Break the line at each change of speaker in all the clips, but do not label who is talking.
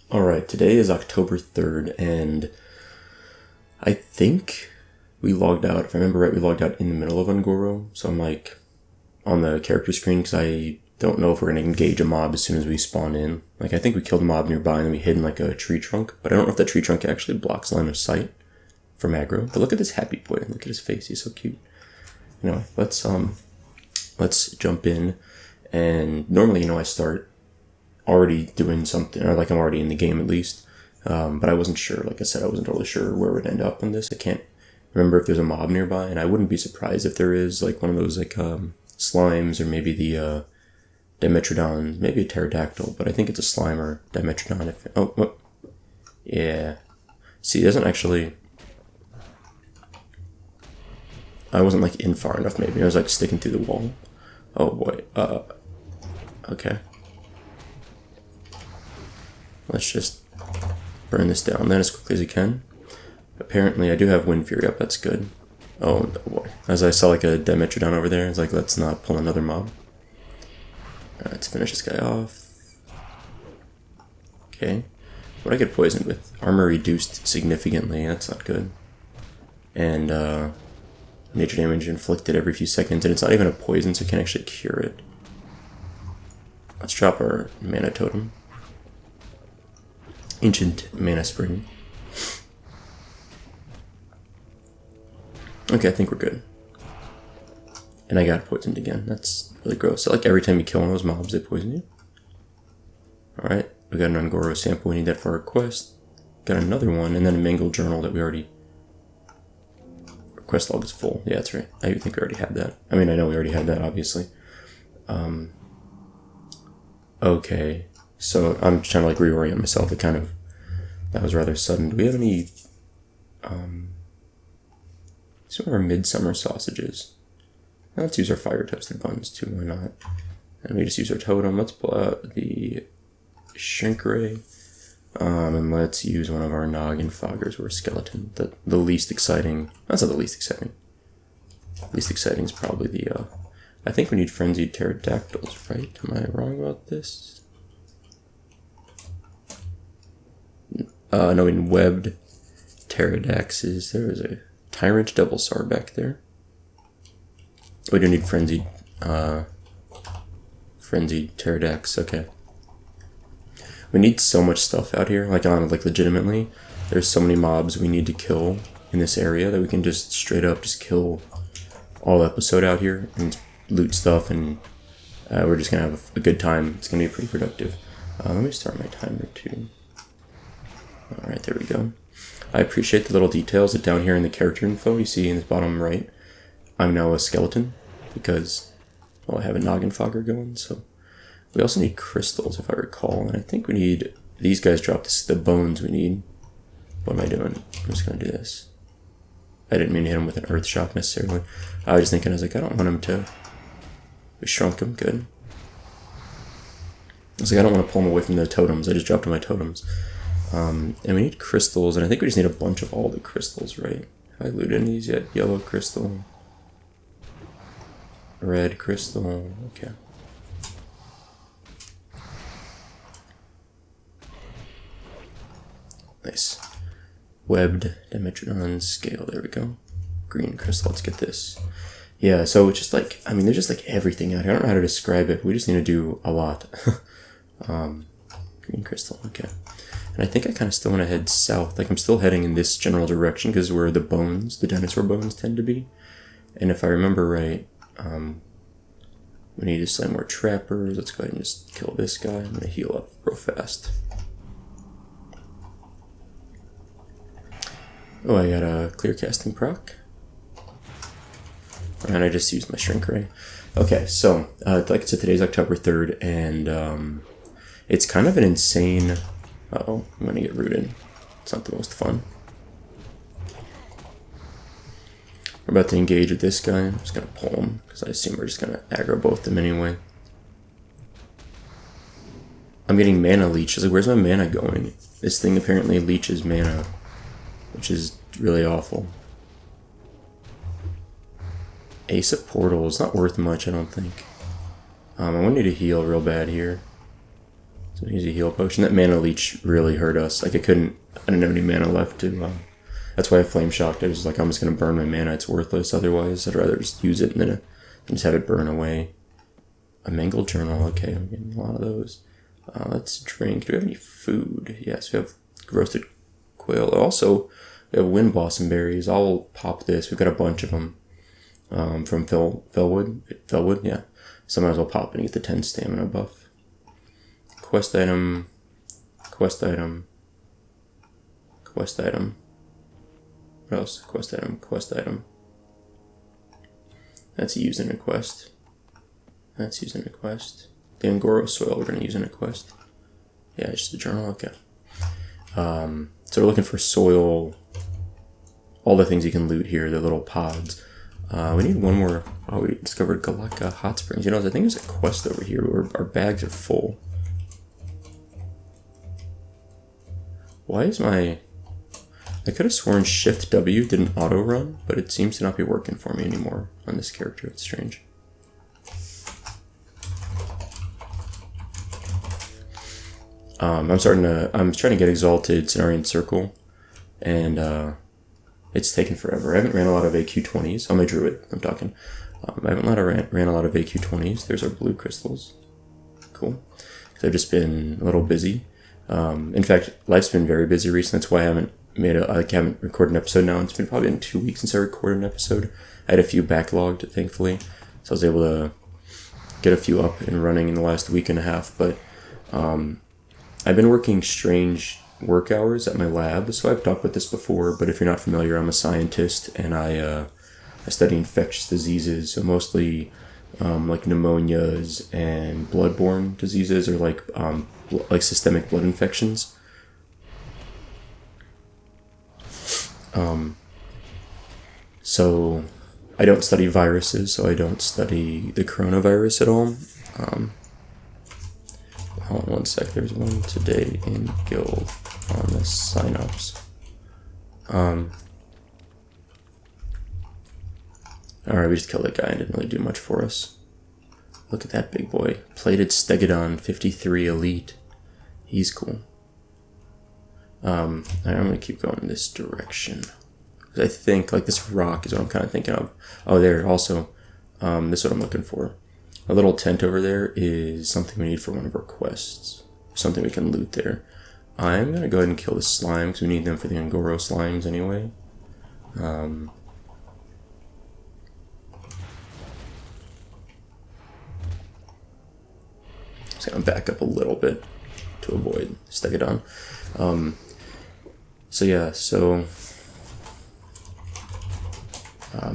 Alright, today is October 3rd, and I think we logged out, if I remember right, we logged out in the middle of Ungoro, so I'm like on the character screen because I don't know if we're going to engage a mob as soon as we spawn in. Like, I think we killed a mob nearby and then we hid in like a tree trunk, but I don't know if that tree trunk actually blocks line of sight from aggro. But look at this happy boy, look at his face, he's so cute. Anyway, let's jump in, and normally, I start already doing something, or like I'm already in the game at least, but I wasn't sure. Like I said, I wasn't totally sure where we'd end up on this. I can't remember if there's a mob nearby, and I wouldn't be surprised if there is, like one of those like slimes, or maybe the Dimetrodon, maybe a pterodactyl, but I think it's a slime or Dimetrodon. Yeah. See, it doesn't actually. I wasn't like in far enough. Maybe I was like sticking through the wall. Oh boy. Okay. Let's just burn this down then as quickly as we can. Apparently, I do have Wind Fury up. That's good. Oh no, boy. As I saw like a Dimetrodon over there, it's like, let's not pull another mob. Alright, let's finish this guy off. Okay. What I get poisoned with? Armor reduced significantly. That's not good. And nature damage inflicted every few seconds, and it's not even a poison, so we can actually cure it. Let's drop our mana totem. Ancient Mana Spring. Okay, I think we're good. And I got poisoned again. That's really gross. So like every time you kill one of those mobs, they poison you. Alright, we got an Ungoro sample. We need that for our quest. Got another one, and then a Mangled Journal that we already... Our quest log is full. Yeah, that's right. I think we already had that. I mean, I know we already had that, obviously. Okay. So I'm trying to like reorient myself. That was rather sudden. Do we have any some of our midsummer sausages? Now let's use our fire toasted buns too, why not? And we just use our totem. Let's pull out the shrink ray. And let's use one of our noggin foggers or a skeleton. The least exciting. That's not the least exciting. Least exciting is probably the I think we need frenzied pterodactyls, right? Am I wrong about this? No, in webbed pterodaxes. There is a tyrant devil sar back there. We do need frenzied pterodax. Okay. We need so much stuff out here. Like legitimately, there's so many mobs we need to kill in this area that we can just straight up just kill all episode out here and loot stuff, and we're just gonna have a good time. It's gonna be pretty productive. Let me start my timer too. Alright, there we go. I appreciate the little details that down here in the character info you see in the bottom right. I'm now a skeleton because, well, I have a noggin fogger going, so. We also need crystals, if I recall, and I think we need, these guys drop the bones we need. What am I doing? I'm just gonna do this. I didn't mean to hit him with an earth shock necessarily. I was just thinking, I was like, I don't want him to. We shrunk him, good. I was like, I don't want to pull him away from the totems, I just dropped my totems. And we need crystals, and I think we just need a bunch of all the crystals, right? Have I looted any of these yet? Yellow crystal. Red crystal, okay. Nice. Webbed Dimetrodon scale, there we go. Green crystal, let's get this. Yeah, so it's just like, I mean, there's just like everything out here. I don't know how to describe it. We just need to do a lot. Green crystal, okay. And I think I kind of still want to head south. Like, I'm still heading in this general direction because where the bones, the dinosaur bones tend to be. And if I remember right, we need to slay more trappers. Let's go ahead and just kill this guy. I'm going to heal up real fast. Oh, I got a clear casting proc. And I just used my shrink ray. Okay, so, like I said, today's October 3rd, and it's kind of an insane... Uh-oh, I'm gonna get rooted. It's not the most fun. We're about to engage with this guy. I'm just gonna pull him, because I assume we're just gonna aggro both of them anyway. I'm getting mana leech. I was like, where's my mana going? This thing apparently leeches mana, which is really awful. Ace of Portal is not worth much, I don't think. I want you to heal real bad here. So use a heal potion. That mana leech really hurt us. Like I didn't have any mana left to. That's why I flame shocked. I was like, I'm just gonna burn my mana. It's worthless otherwise. I'd rather just use it and then just have it burn away. A mangled journal. Okay, I'm getting a lot of those. Let's drink. Do we have any food? Yes, we have roasted quail. Also, we have wind blossom berries. I'll pop this. We've got a bunch of them from Felwood, yeah. So I might as well pop it and get the 10 stamina buff. Quest item, quest item, quest item. What else? Quest item, quest item. That's used in a quest. That's used in a quest. The Angoro soil we're going to use in a quest. Yeah, it's just a journal, okay. So we're looking for soil, all the things you can loot here, the little pods. We need one more. Oh, we discovered Galaka Hot Springs. You know, I think there's a quest over here where our bags are full. Why is my... I could have sworn Shift W didn't auto run, but it seems to not be working for me anymore on this character. It's strange. I'm trying to get Exalted Cenarian Circle, and it's taken forever. I haven't ran a lot of AQ20s. Oh, my Druid, I'm talking. I haven't ran a lot of AQ20s. There's our blue crystals. Cool. I've just been a little busy. In fact, life's been very busy recently. That's why I haven't haven't recorded an episode now. It's been probably been 2 weeks since I recorded an episode. I had a few backlogged, thankfully, so I was able to get a few up and running in the last week and a half. But I've been working strange work hours at my lab, so I've talked about this before. But if you're not familiar, I'm a scientist and I study infectious diseases, so mostly like pneumonias and bloodborne diseases, or like systemic blood infections. So I don't study viruses, so I don't study the coronavirus at all. Hold on one sec, there's one today in guild on the sign-ups. Alright, we just killed that guy and didn't really do much for us. Look at that big boy. Plated Stegodon 53 Elite. He's cool. I'm going to keep going in this direction. I think, like, this rock is what I'm kind of thinking of. Oh, there, also, this is what I'm looking for. A little tent over there is something we need for one of our quests. Something we can loot there. I'm going to go ahead and kill the slime, because we need them for the Angoro slimes anyway. Just going to back up a little bit to avoid Stegodon.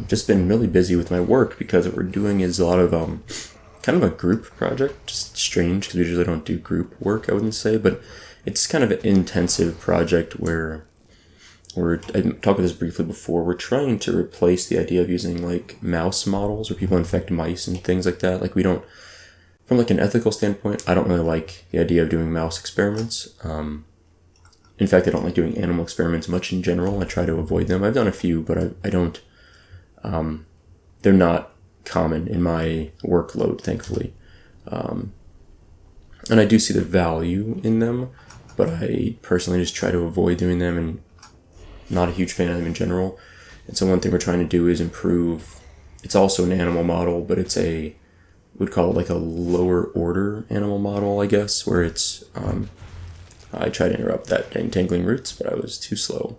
Just been really busy with my work because what we're doing is a lot of kind of a group project. Just strange because we usually don't do group work, I wouldn't say, but it's kind of an intensive project where I talked about this briefly before. We're trying to replace the idea of using like mouse models where people infect mice and things like that. Like we don't, from like an ethical standpoint, I don't really like the idea of doing mouse experiments. In fact, I don't like doing animal experiments much in general. I try to avoid them. I've done a few, but I don't. They're not common in my workload, thankfully. And I do see the value in them, but I personally just try to avoid doing them and not a huge fan of them in general. And so one thing we're trying to do is improve. It's also an animal model, but it's we'd call it like a lower order animal model, I guess, where it's, I tried to interrupt that entangling roots, but I was too slow.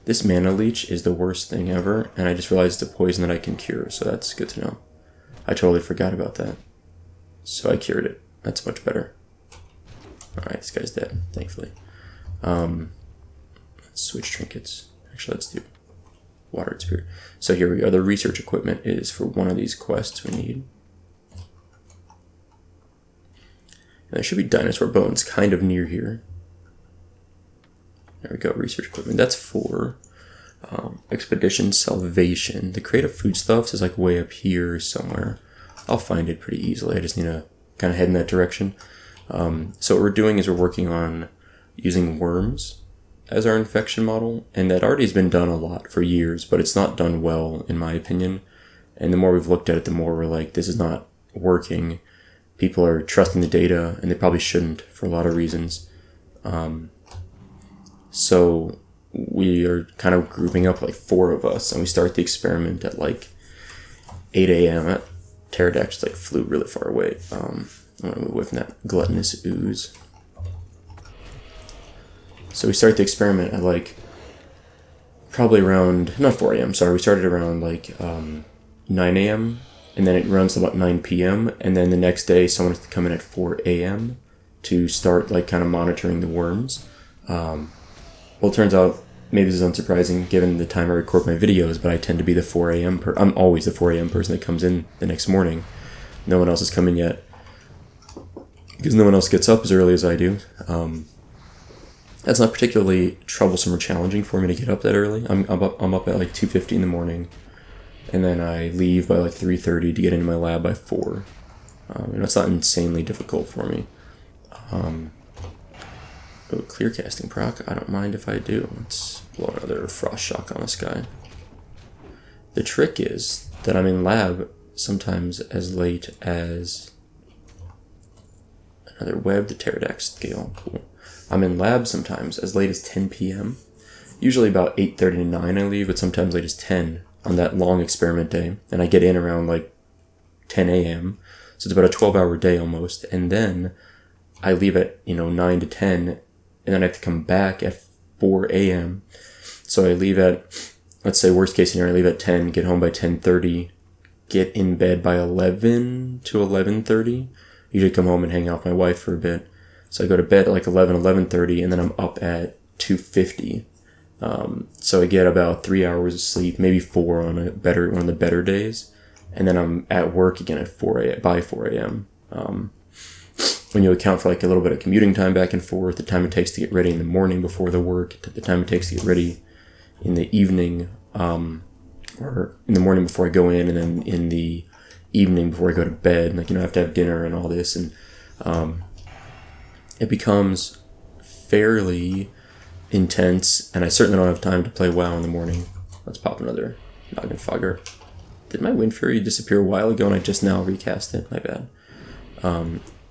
This mana leech is the worst thing ever, and I just realized it's a poison that I can cure, so that's good to know. I totally forgot about that. So I cured it. That's much better. Alright, this guy's dead, thankfully. Let's switch trinkets. Actually, let's do Watered Spirit. So here we are. The research equipment is for one of these quests we need. And there should be dinosaur bones kind of near here. There we go, research equipment. That's for Expedition Salvation. The crate of foodstuffs is like way up here somewhere. I'll find it pretty easily. I just need to kind of head in that direction. So what we're doing is we're working on using worms as our infection model. And that already has been done a lot for years, but it's not done well, in my opinion. And the more we've looked at it, the more we're like, this is not working. people are trusting the data, and they probably shouldn't for a lot of reasons. So we are kind of grouping up like 4 of us, and we start the experiment at like 8 a.m. That pterodactyl like flew really far away. I'm gonna move away from that gluttonous ooze. So we start the experiment at like probably around, not 4 a.m. Sorry, we started around like 9 a.m. and then it runs to about 9 p.m. and then the next day someone has to come in at 4 a.m. to start like kind of monitoring the worms. Well, it turns out, maybe this is unsurprising given the time I record my videos, but I tend to be the 4 a.m. I'm always the 4 a.m. person that comes in the next morning. No one else has come in yet, because no one else gets up as early as I do. That's not particularly troublesome or challenging for me to get up that early. I'm up at like 2:50 in the morning, and then I leave by like 3:30 to get into my lab by 4. It's not insanely difficult for me. Clear casting proc, I don't mind if I do. Let's blow another frost shock on this guy. The trick is that I'm in lab sometimes as late as another web, the pterodactyl scale. Cool. I'm in lab sometimes as late as 10 p.m. Usually about 8:30 to 9 I leave, but sometimes late as 10 on that long experiment day. And I get in around like 10 a.m. So it's about a 12-hour day almost. And then I leave at 9 to 10, and then I have to come back at 4 a.m. So I leave at, let's say worst case scenario, I leave at 10, get home by 10:30, get in bed by 11 to 11:30. Usually come home and hang out with my wife for a bit. So I go to bed at like 11:30, and then I'm up at 2:50. So I get about 3 hours of sleep, maybe 4 on one of the better days. And then I'm at work again at by 4 a.m. When you account for like a little bit of commuting time back and forth, the time it takes to get ready in the morning before the work, the time it takes to get ready in the evening, or in the morning before I go in, and then in the evening before I go to bed, like, I have to have dinner and all this, and it becomes fairly intense, and I certainly don't have time to play WoW in the morning. Let's pop another Noggin Fogger. Did my Wind Fury disappear a while ago and I just now recast it? My bad.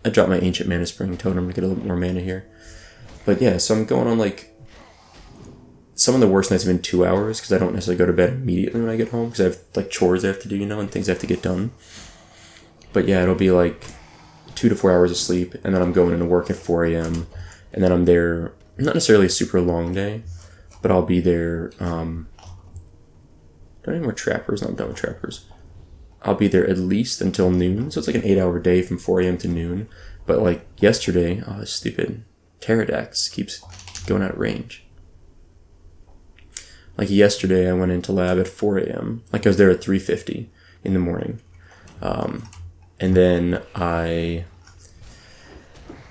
I dropped my Ancient Mana Spring Totem to get a little more mana here. But yeah, so I'm going on like, some of the worst nights have been 2 hours, because I don't necessarily go to bed immediately when I get home, because I have like chores I have to do, and things I have to get done. But yeah, it'll be like 2 to 4 hours of sleep, and then I'm going into work at 4 a.m. and then I'm there, not necessarily a super long day, but I'll be there, do I have any more trappers? No, I'm done with trappers. I'll be there at least until noon, so it's like an 8-hour day from 4 a.m. to noon. But like yesterday, this stupid pterodactyl keeps going out of range. Like yesterday, I went into lab at 4 a.m. Like I was there at 3:50 in the morning. And then I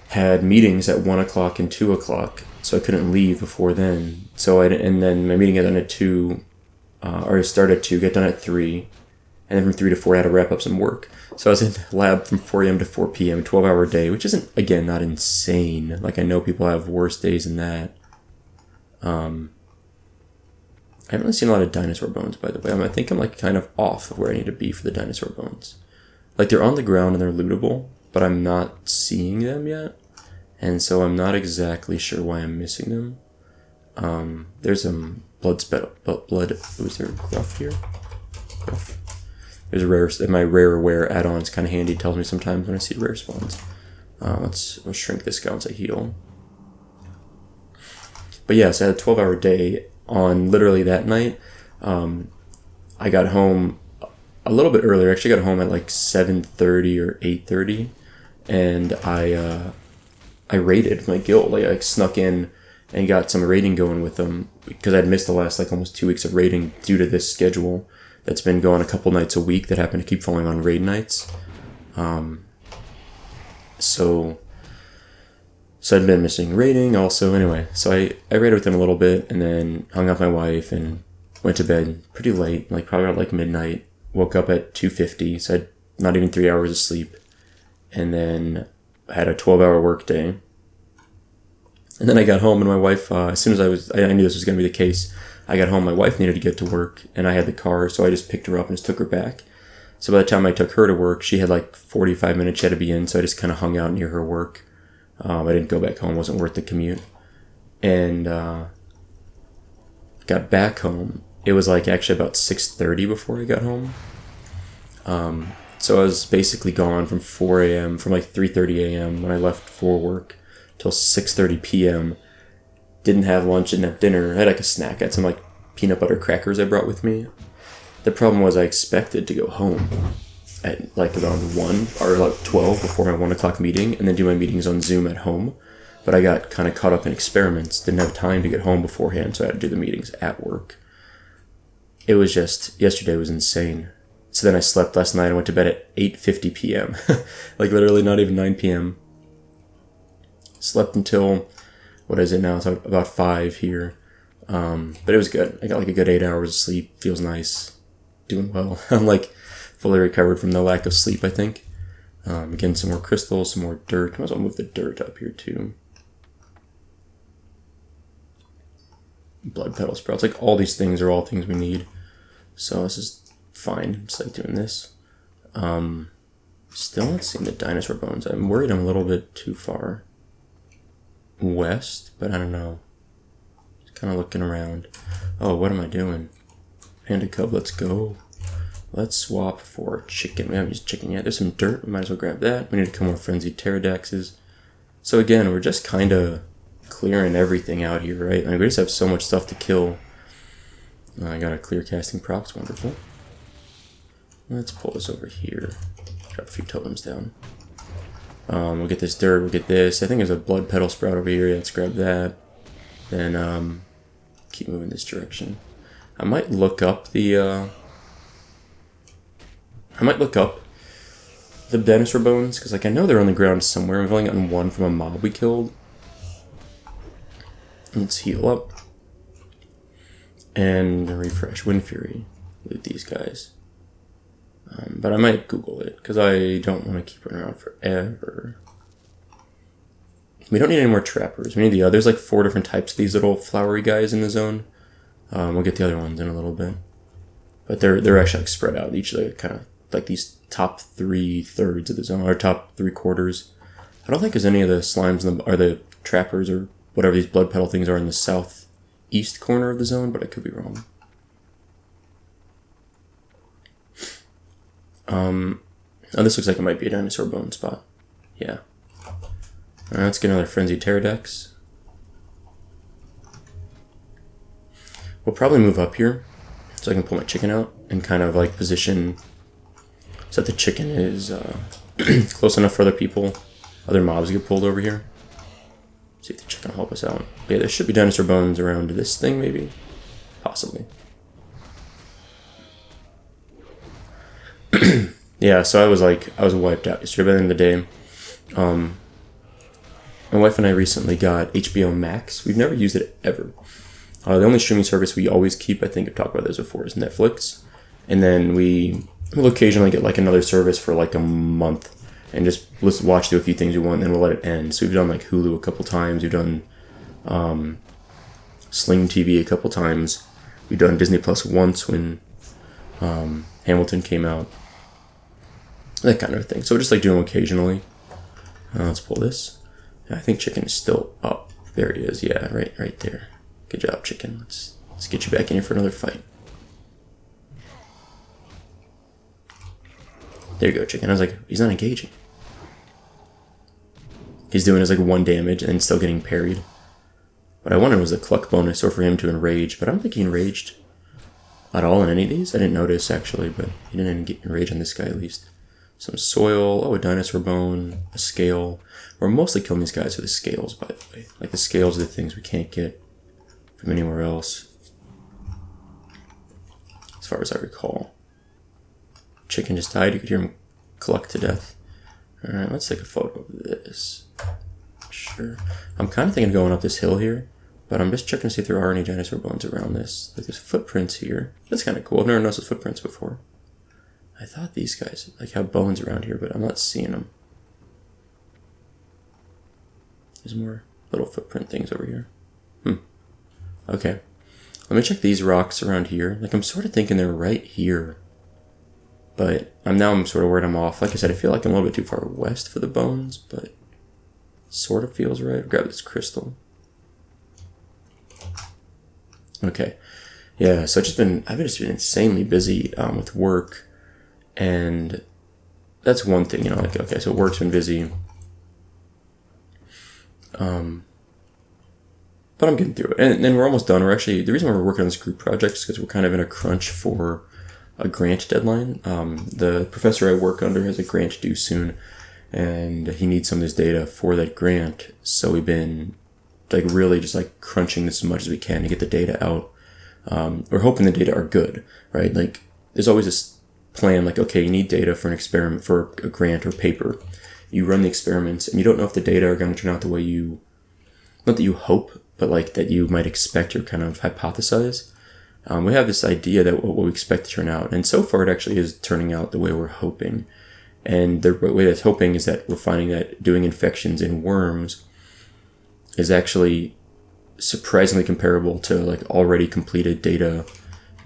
had meetings at 1 o'clock and 2 o'clock, so I couldn't leave before then. And then my meeting got done at 2, or started at 2, get done at 3, and then from 3 to 4 I had to wrap up some work. So I was in lab from 4 a.m. to 4 p.m., 12-hour day, which isn't, again, not insane. Like, I know people have worse days than that. I haven't really seen a lot of dinosaur bones, by the way. I think I'm like kind of off of where I need to be for the dinosaur bones. Like, they're on the ground and they're lootable, but I'm not seeing them yet, and so I'm not exactly sure why I'm missing them. There's some was there gruff here? Gruff. There's a rare, my rare aware add-on's kind of handy. It tells me sometimes when I see rare spawns. Let's shrink this guy once I heal. But yeah, so I had a 12-hour day. On literally that night, I got home a little bit earlier. I actually got home at like 7:30 or 8:30, and I raided my guild. Like, I snuck in and got some raiding going with them, because I'd missed the last like almost 2 weeks of raiding due to this schedule that's been going a couple nights a week that happened to keep falling on raid nights. So I'd been missing raiding also. Anyway, so I raided with them a little bit, and then hung out with my wife and went to bed pretty late, like probably around like midnight. Woke up at 2:50, so I had not even 3 hours of sleep, and then had a 12-hour work day. And then I got home, and my wife, as soon as I knew this was going to be the case, I got home, my wife needed to get to work, and I had the car, so I just picked her up and just took her back. So by the time I took her to work, she had like 45 minutes she had to be in, so I just kind of hung out near her work. I didn't go back home, it wasn't worth the commute. And got back home. It was like actually about 6:30 before I got home. So I was basically gone from 4 a.m., from like 3:30 a.m. when I left for work till 6:30 p.m. Didn't have lunch, didn't have dinner. I had like a snack. I had some like peanut butter crackers I brought with me. The problem was I expected to go home at like around 1 or like 12 before my 1 o'clock meeting and then do my meetings on Zoom at home. But I got kind of caught up in experiments, didn't have time to get home beforehand, so I had to do the meetings at work. It was just, yesterday was insane. So then I slept last night and went to bed at 8:50 p.m. Like literally not even 9 p.m. Slept until, what is it now? It's about 5 here. But it was good. I got like a good 8 hours of sleep. Feels nice. Doing well. I'm like fully recovered from the lack of sleep, I think. Again, some more crystals, some more dirt. Might as well move the dirt up here too. Blood petal sprouts. Like all these things are all things we need. So this is fine. It's like doing this. Still not seeing the dinosaur bones. I'm worried I'm a little bit too far west, but I don't know. Just kind of looking around. Oh, what am I doing? Panda cub, let's go. Let's swap for chicken. We haven't used chicken yet. There's some dirt. We might as well grab that. We need a couple more frenzied pterodaxes. So again, we're just kind of clearing everything out here, right? Like we just have so much stuff to kill. I got a clear casting props. Wonderful. Let's pull this over here. Drop a few totems down. We'll get this dirt. We'll get this. I think there's a blood petal sprout over here. Let's grab that. Then keep moving this direction. I might look up the dinosaur bones, because like I know they're on the ground somewhere. We've only gotten one from a mob we killed. Let's heal up. And refresh. Wind Fury. Loot these guys. But I might Google it, because I don't want to keep running around forever. We don't need any more trappers. We need the others, like 4 different types of these little flowery guys in the zone. We'll get the other ones in a little bit. But they're actually like spread out. Each like kind of like these top 3/3 of the zone, or top 3/4. I don't think there's any of the slimes or the trappers or whatever these blood petal things are in the southeast corner of the zone, but I could be wrong. Oh, this looks like it might be a dinosaur bone spot. Yeah. Alright, let's get another frenzied pterodax. We'll probably move up here so I can pull my chicken out and kind of like position so that the chicken is close enough for other people, other mobs to get pulled over here. See if the chicken will help us out. But yeah, there should be dinosaur bones around this thing, maybe? Possibly. Yeah, so I was wiped out yesterday. By the end of the day, my wife and I recently got HBO Max. We've never used it ever. The only streaming service we always keep, I think I've talked about this before, is Netflix. And then we'll occasionally get like another service for like a month and just let's watch through a few things we want, and then we'll let it end. So we've done like Hulu a couple times. We've done Sling TV a couple times. We've done Disney Plus once when Hamilton came out. That kind of thing. So we're just like doing occasionally. Let's pull this. I think chicken is still up. There he is. Yeah, right there. Good job, chicken. Let's get you back in here for another fight. There you go, chicken. I was like, he's not engaging. He's doing his like 1 damage and still getting parried. What I wanted was a cluck bonus or for him to enrage, but I don't think he enraged at all in any of these. I didn't notice actually, but he didn't get enraged on this guy at least. Some soil, oh, a dinosaur bone, a scale. We're mostly killing these guys with the scales, by the way. Like the scales are the things we can't get from anywhere else, as far as I recall. Chicken just died. You could hear him cluck to death. Alright, let's take a photo of this. Sure. I'm kind of thinking of going up this hill here, but I'm just checking to see if there are any dinosaur bones around this. Like there's footprints here. That's kind of cool. I've never noticed those footprints before. I thought these guys like have bones around here, but I'm not seeing them. There's more little footprint things over here. Okay. Let me check these rocks around here. Like I'm sort of thinking they're right here. But I'm sort of worried I'm off. Like I said, I feel like I'm a little bit too far west for the bones, but sort of feels right. I'll grab this crystal. Okay. Yeah, so I've just been insanely busy with work, and that's one thing, you know, like, okay, so work's been busy. But I'm getting through it. And we're almost done. The reason why we're working on this group project is because we're kind of in a crunch for a grant deadline. The professor I work under has a grant due soon, and he needs some of this data for that grant. So we've been like really just like crunching this as much as we can to get the data out. We're hoping the data are good, right? Like there's always this plan, like, okay, you need data for an experiment, for a grant or paper. You run the experiments and you don't know if the data are going to turn out the way not that you hope, but like that you might expect or kind of hypothesize. We have this idea that what we expect to turn out, and so far it actually is turning out the way we're hoping. And the way that's hoping is that we're finding that doing infections in worms is actually surprisingly comparable to like already completed data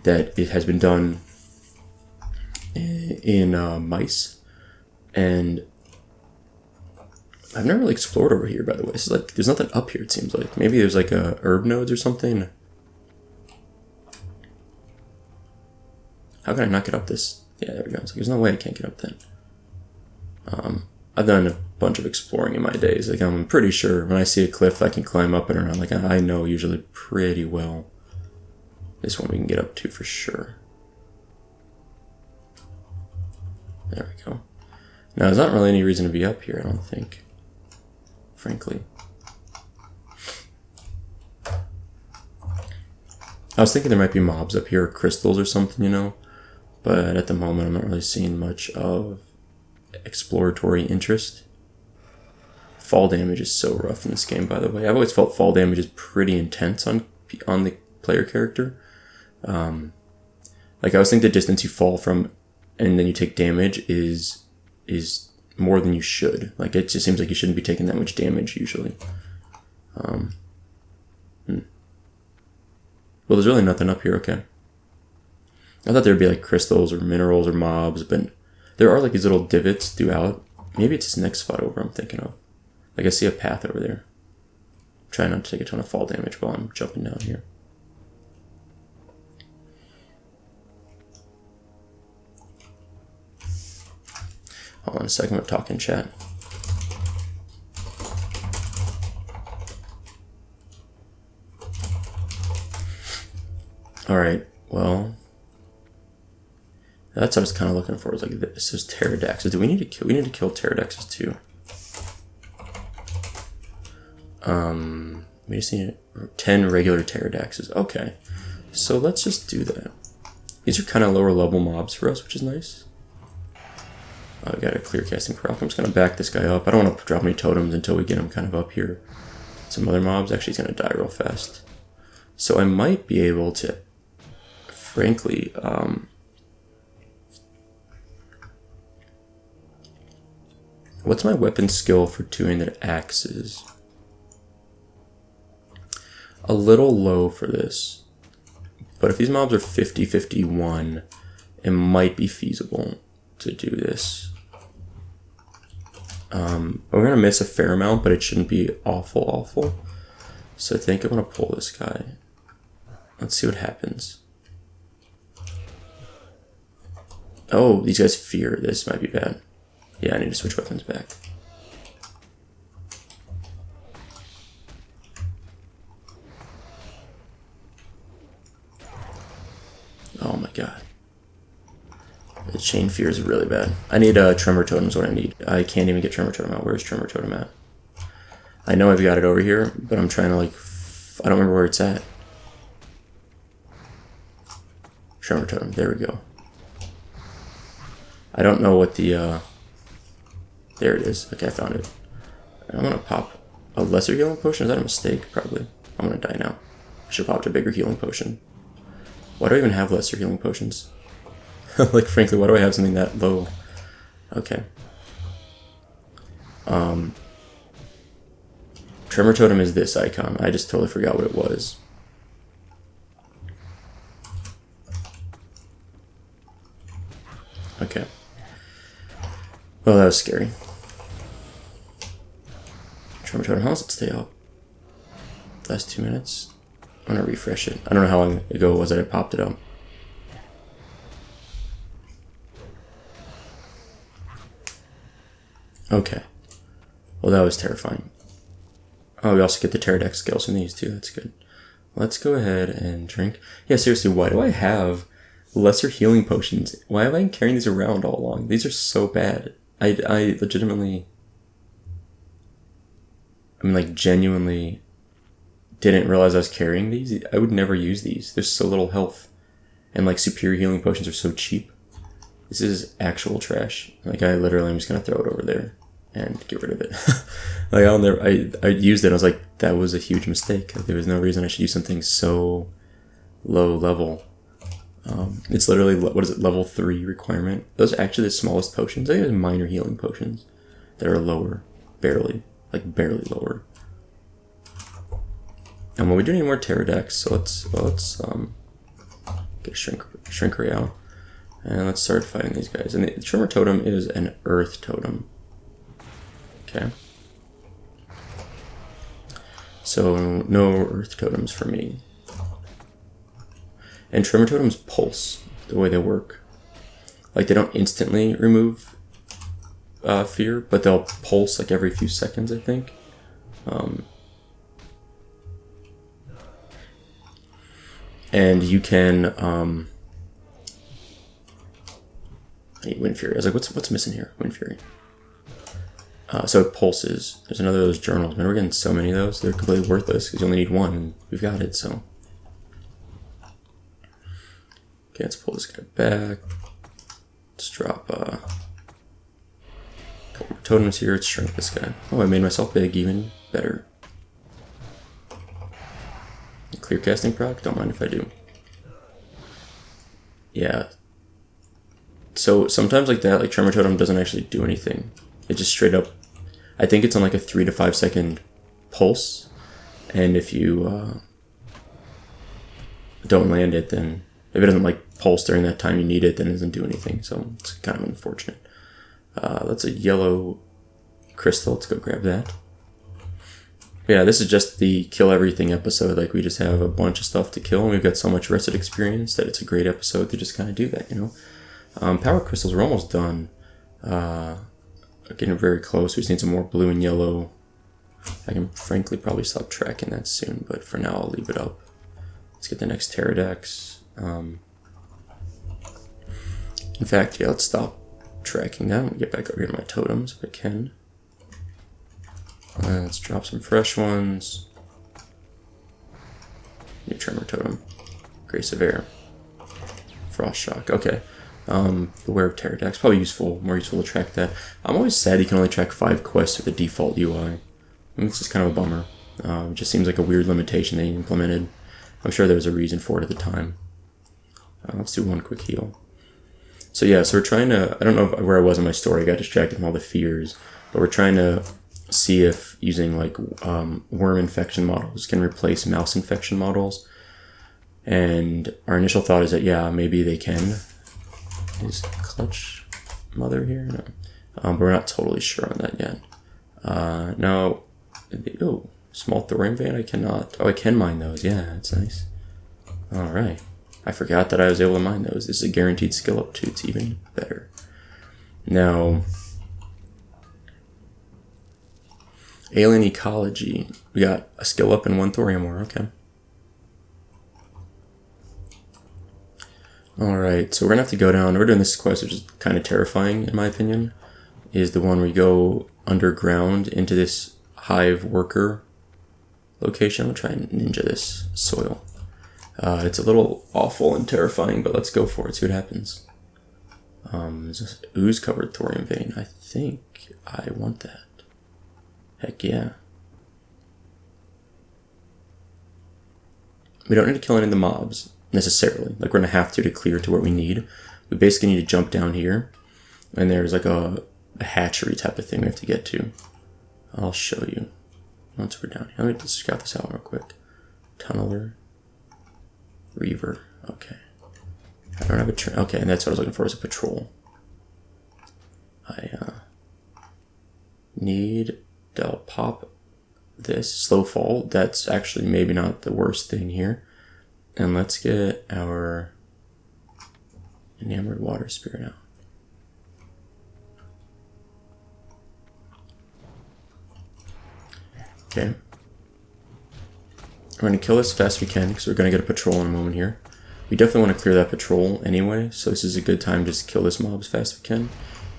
that it has been done in mice. And I've never really explored over here, by the way. It's like there's nothing up here, it seems like. Maybe there's like a herb nodes or something. How can I not get up this? Yeah, there we go. It's like, there's no way I can't get up that. I've done a bunch of exploring in my days. Like I'm pretty sure when I see a cliff I can climb up and around. Like I know usually pretty well. This one we can get up to for sure. There we go. Now there's not really any reason to be up here, I don't think. Frankly. I was thinking there might be mobs up here, or crystals or something, you know? But at the moment I'm not really seeing much of exploratory interest. Fall damage is so rough in this game, by the way. I've always felt fall damage is pretty intense on the player character. Like I always think the distance you fall from and then you take damage is more than you should. Like it just seems like you shouldn't be taking that much damage usually. Well, there's really nothing up here. Okay. I thought there'd be like crystals or minerals or mobs, but there are like these little divots throughout. Maybe it's this next spot over I'm thinking of. Like I see a path over there. I'm trying not to take a ton of fall damage while I'm jumping down here. Hold on a second, we're talking chat. Alright, well, that's what I was kind of looking for. Is like this is pterodactyls. Do we need to kill? We need to kill pterodactyls too. We just need 10 regular pterodactyls. Okay, so let's just do that. These are kind of lower level mobs for us, which is nice. I got a clear casting proc. I'm just gonna back this guy up. I don't want to drop any totems until we get him kind of up here. Some other mobs. Actually, he's gonna die real fast. So I might be able to, frankly, what's my weapon skill for two-handed axes? A little low for this. But if these mobs are 50-51, it might be feasible to do this. We're gonna miss a fair amount, but it shouldn't be awful. So I think I'm gonna pull this guy. Let's see what happens. Oh, these guys fear this. Might be bad. Yeah, I need to switch weapons back. Oh my god. The chain fear is really bad. I need Tremor Totem is what I need. I can't even get Tremor Totem out. Where's Tremor Totem at? I know I've got it over here, but I'm trying to like... I don't remember where it's at. Tremor Totem. There we go. I don't know what the... There it is. Okay, I found it. I'm going to pop a lesser healing potion. Is that a mistake? Probably. I'm going to die now. I should have popped a bigger healing potion. Why do I even have lesser healing potions? Like, frankly, why do I have something that low? Okay. Tremor Totem is this icon. I just totally forgot what it was. Okay. Oh, that was scary. Tremor Totem, how does it stay up? Last 2 minutes? I'm gonna refresh it. I don't know how long ago it was that I popped it up. Okay. Well, that was terrifying. Oh, we also get the Pterodactyl skills from these too. That's good. Let's go ahead and drink. Yeah, seriously, why do I have lesser healing potions? Why have I been carrying these around all along? These are so bad. I legitimately... I mean, like, genuinely didn't realize I was carrying these. I would never use these. There's so little health. And, like, superior healing potions are so cheap. This is actual trash. Like, I literally am just gonna throw it over there and get rid of it. Like, I used it, I was like, that was a huge mistake. Like, there was no reason I should use something so low level. It's literally, what is it, level 3 requirement. Those are actually the smallest potions. I think there's minor healing potions that are lower, barely, like barely lower. And well, we do need more Pterodactyls, so let's get shrink ray out, and let's start fighting these guys. And the Tremor Totem is an Earth Totem. Okay. So no Earth Totems for me. And Tremor Totems pulse the way they work. Like, they don't instantly remove fear, but they'll pulse like every few seconds, I think. And you can Wind Fury. I was like, what's missing here? Wind Fury. So it pulses. There's another of those journals. Man, we're getting so many of those. They're completely worthless because you only need one, and we've got it. So okay, let's pull this guy back. Let's drop a couple more totems here. Let's shrink this guy. Oh, I made myself big, even better. Clear casting proc? Don't mind if I do. Yeah. So sometimes like that, like Tremor Totem doesn't actually do anything. It just straight up, I think it's on like a 3 to 5 second pulse, and if you don't land it, then if it doesn't like pulse during that time you need it, then it doesn't do anything. So it's kind of unfortunate. That's a yellow crystal. Let's go grab that. Yeah, this is just the kill everything episode. Like, we just have a bunch of stuff to kill, and we've got so much rested experience that it's a great episode to just kind of do that, you know. Power crystals, we're almost done. Getting very close. We just need some more blue and yellow. I can frankly probably stop tracking that soon, but for now I'll leave it up. Let's get the next Pterodactyls. In fact, yeah, let's stop tracking that and get back over here to my totems if I can. Let's drop some fresh ones. New Tremor Totem. Grace of Air. Frost Shock. Okay. Beware of Pterodactyls. Probably more useful to track that. I'm always sad you can only track 5 quests with the default UI. I mean, it's just kind of a bummer. It just seems like a weird limitation they implemented. I'm sure there was a reason for it at the time. Let's do one quick heal. So yeah, so we're trying to, I don't know where I was in my story, I got distracted from all the fears, but we're trying to see if using like worm infection models can replace mouse infection models. And our initial thought is that, yeah, maybe they can. Is Clutch Mother here? No. But we're not totally sure on that yet. Now, oh, small thorium vein, I cannot. Oh, I can mine those. Yeah, that's nice. All right. I forgot that I was able to mine those. This is a guaranteed skill up too. It's even better. Now, alien ecology. We got a skill up and 1 thorium ore. Okay. Alright, so we're gonna have to go down. We're doing this quest, which is kind of terrifying in my opinion. Is the one where we go underground into this hive worker location. I'm gonna try and ninja this soil. It's a little awful and terrifying, but let's go for it, see what happens. Is this ooze covered thorium vein? I think I want that. Heck yeah. We don't need to kill any of the mobs, necessarily. Like, we're gonna have to clear to where we need. We basically need to jump down here, and there's like a hatchery type of thing we have to get to. I'll show you once we're down here. Let me just scout this out real quick. Tunneler. Reaver. Okay. I don't have a okay, and that's what I was looking for, is a patrol. need to pop this slow fall. That's actually maybe not the worst thing here. And let's get our enamored water spirit out. Okay. We're going to kill this as fast as we can because we're going to get a patrol in a moment here. We definitely want to clear that patrol anyway, so this is a good time just to kill this mob as fast as we can.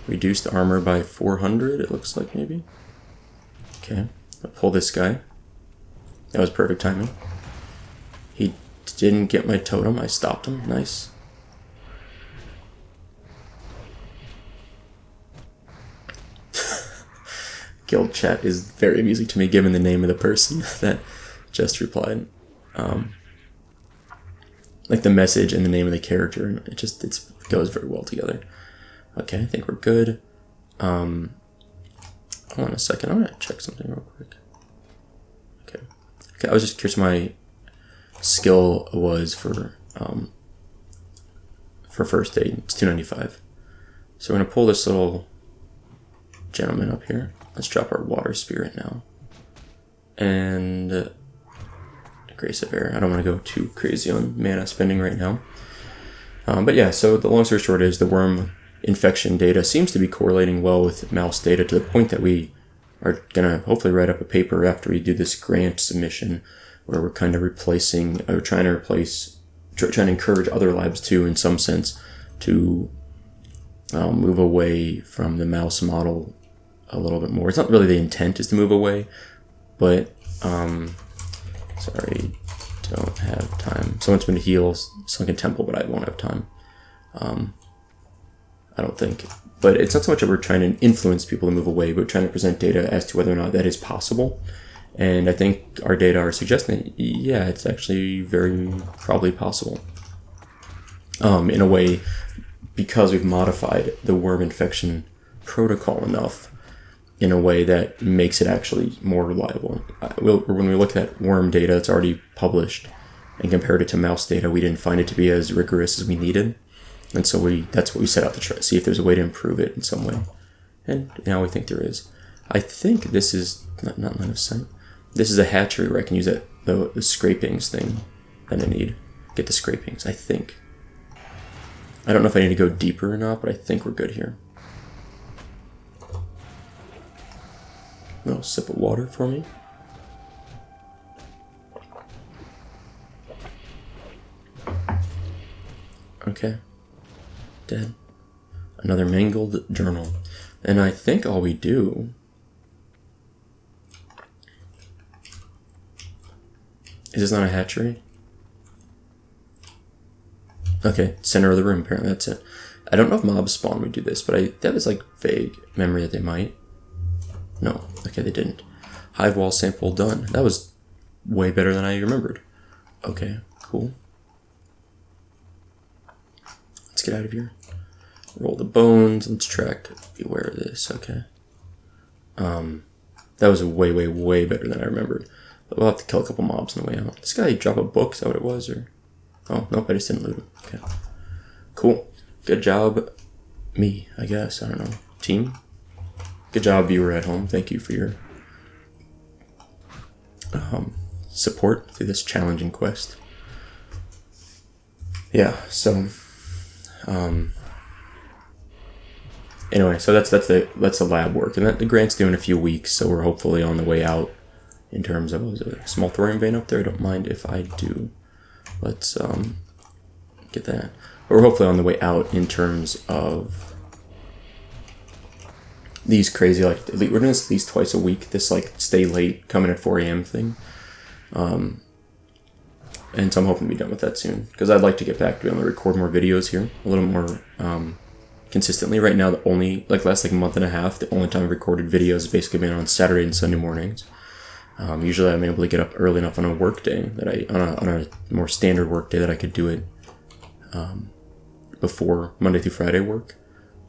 Reduce the armor by 400, it looks like maybe. Okay, I'll pull this guy. That was perfect timing. He didn't get my totem, I stopped him, nice. Guild chat is very amusing to me given the name of the person that just replied. Like the message and the name of the character, and it goes very well together. Okay, I think we're good. Hold on a second, I'm gonna check something real quick. Okay, I was just curious what my skill was for first aid. It's 295. So we're gonna pull this little gentleman up here. Let's drop our water spirit now. And Grace of Air. I don't want to go too crazy on mana spending right now. But yeah, so the long story short is the worm infection data seems to be correlating well with mouse data to the point that we are going to hopefully write up a paper after we do this grant submission where we're kind of trying to encourage other labs too, in some sense, to move away from the mouse model a little bit more. It's not really the intent is to move away, but sorry, don't have time. Someone's been to heal Sunken Temple, but I won't have time. I don't think. But it's not so much that we're trying to influence people to move away, but trying to present data as to whether or not that is possible. And I think our data are suggesting that, yeah, it's actually very probably possible. In a way, because we've modified the worm infection protocol enough in a way that makes it actually more reliable. When we look at worm data that's already published and compared it to mouse data, we didn't find it to be as rigorous as we needed. And so that's what we set out to try to see if there's a way to improve it in some way. And now we think there is. I think this is, not line of sight, this is a hatchery where I can use the scrapings thing that I need. Get the scrapings, I think. I don't know if I need to go deeper or not, but I think we're good here. A little sip of water for me. Okay. Dead. Another mangled journal. And I think all we do is this not a hatchery? Okay, center of the room, apparently that's it. I don't know if mobs spawn would do this, but that was like vague memory that they might. No, okay, they didn't. Hive wall sample done. That was way better than I remembered. Okay, cool. Let's get out of here. Roll the bones. Let's track. Beware of this. Okay. That was way, way, way better than I remembered. We'll have to kill a couple mobs on the way out. This guy drop a book. Is that what it was? Or oh, nope, I just didn't loot him. Okay. Cool. Good job. Me, I guess. I don't know. Team. Good job, viewer at home. Thank you for your support through this challenging quest. Yeah, so anyway, so that's the lab work, and the grant's due in a few weeks, so we're hopefully on the way out in terms of, was it a small thorium vein up there? I don't mind if I do. Let's get that. But we're hopefully on the way out in terms of these crazy, like, we're doing this at least twice a week, this, like, stay late, coming at 4 a.m. thing. And so I'm hoping to be done with that soon, because I'd like to get back to being able to record more videos here, a little more consistently. Right now, the only, like, last, like, month and a half, the only time I've recorded videos has basically been on Saturday and Sunday mornings. Usually I'm able to get up early enough on a work day, on a more standard work day, that I could do it before Monday through Friday work.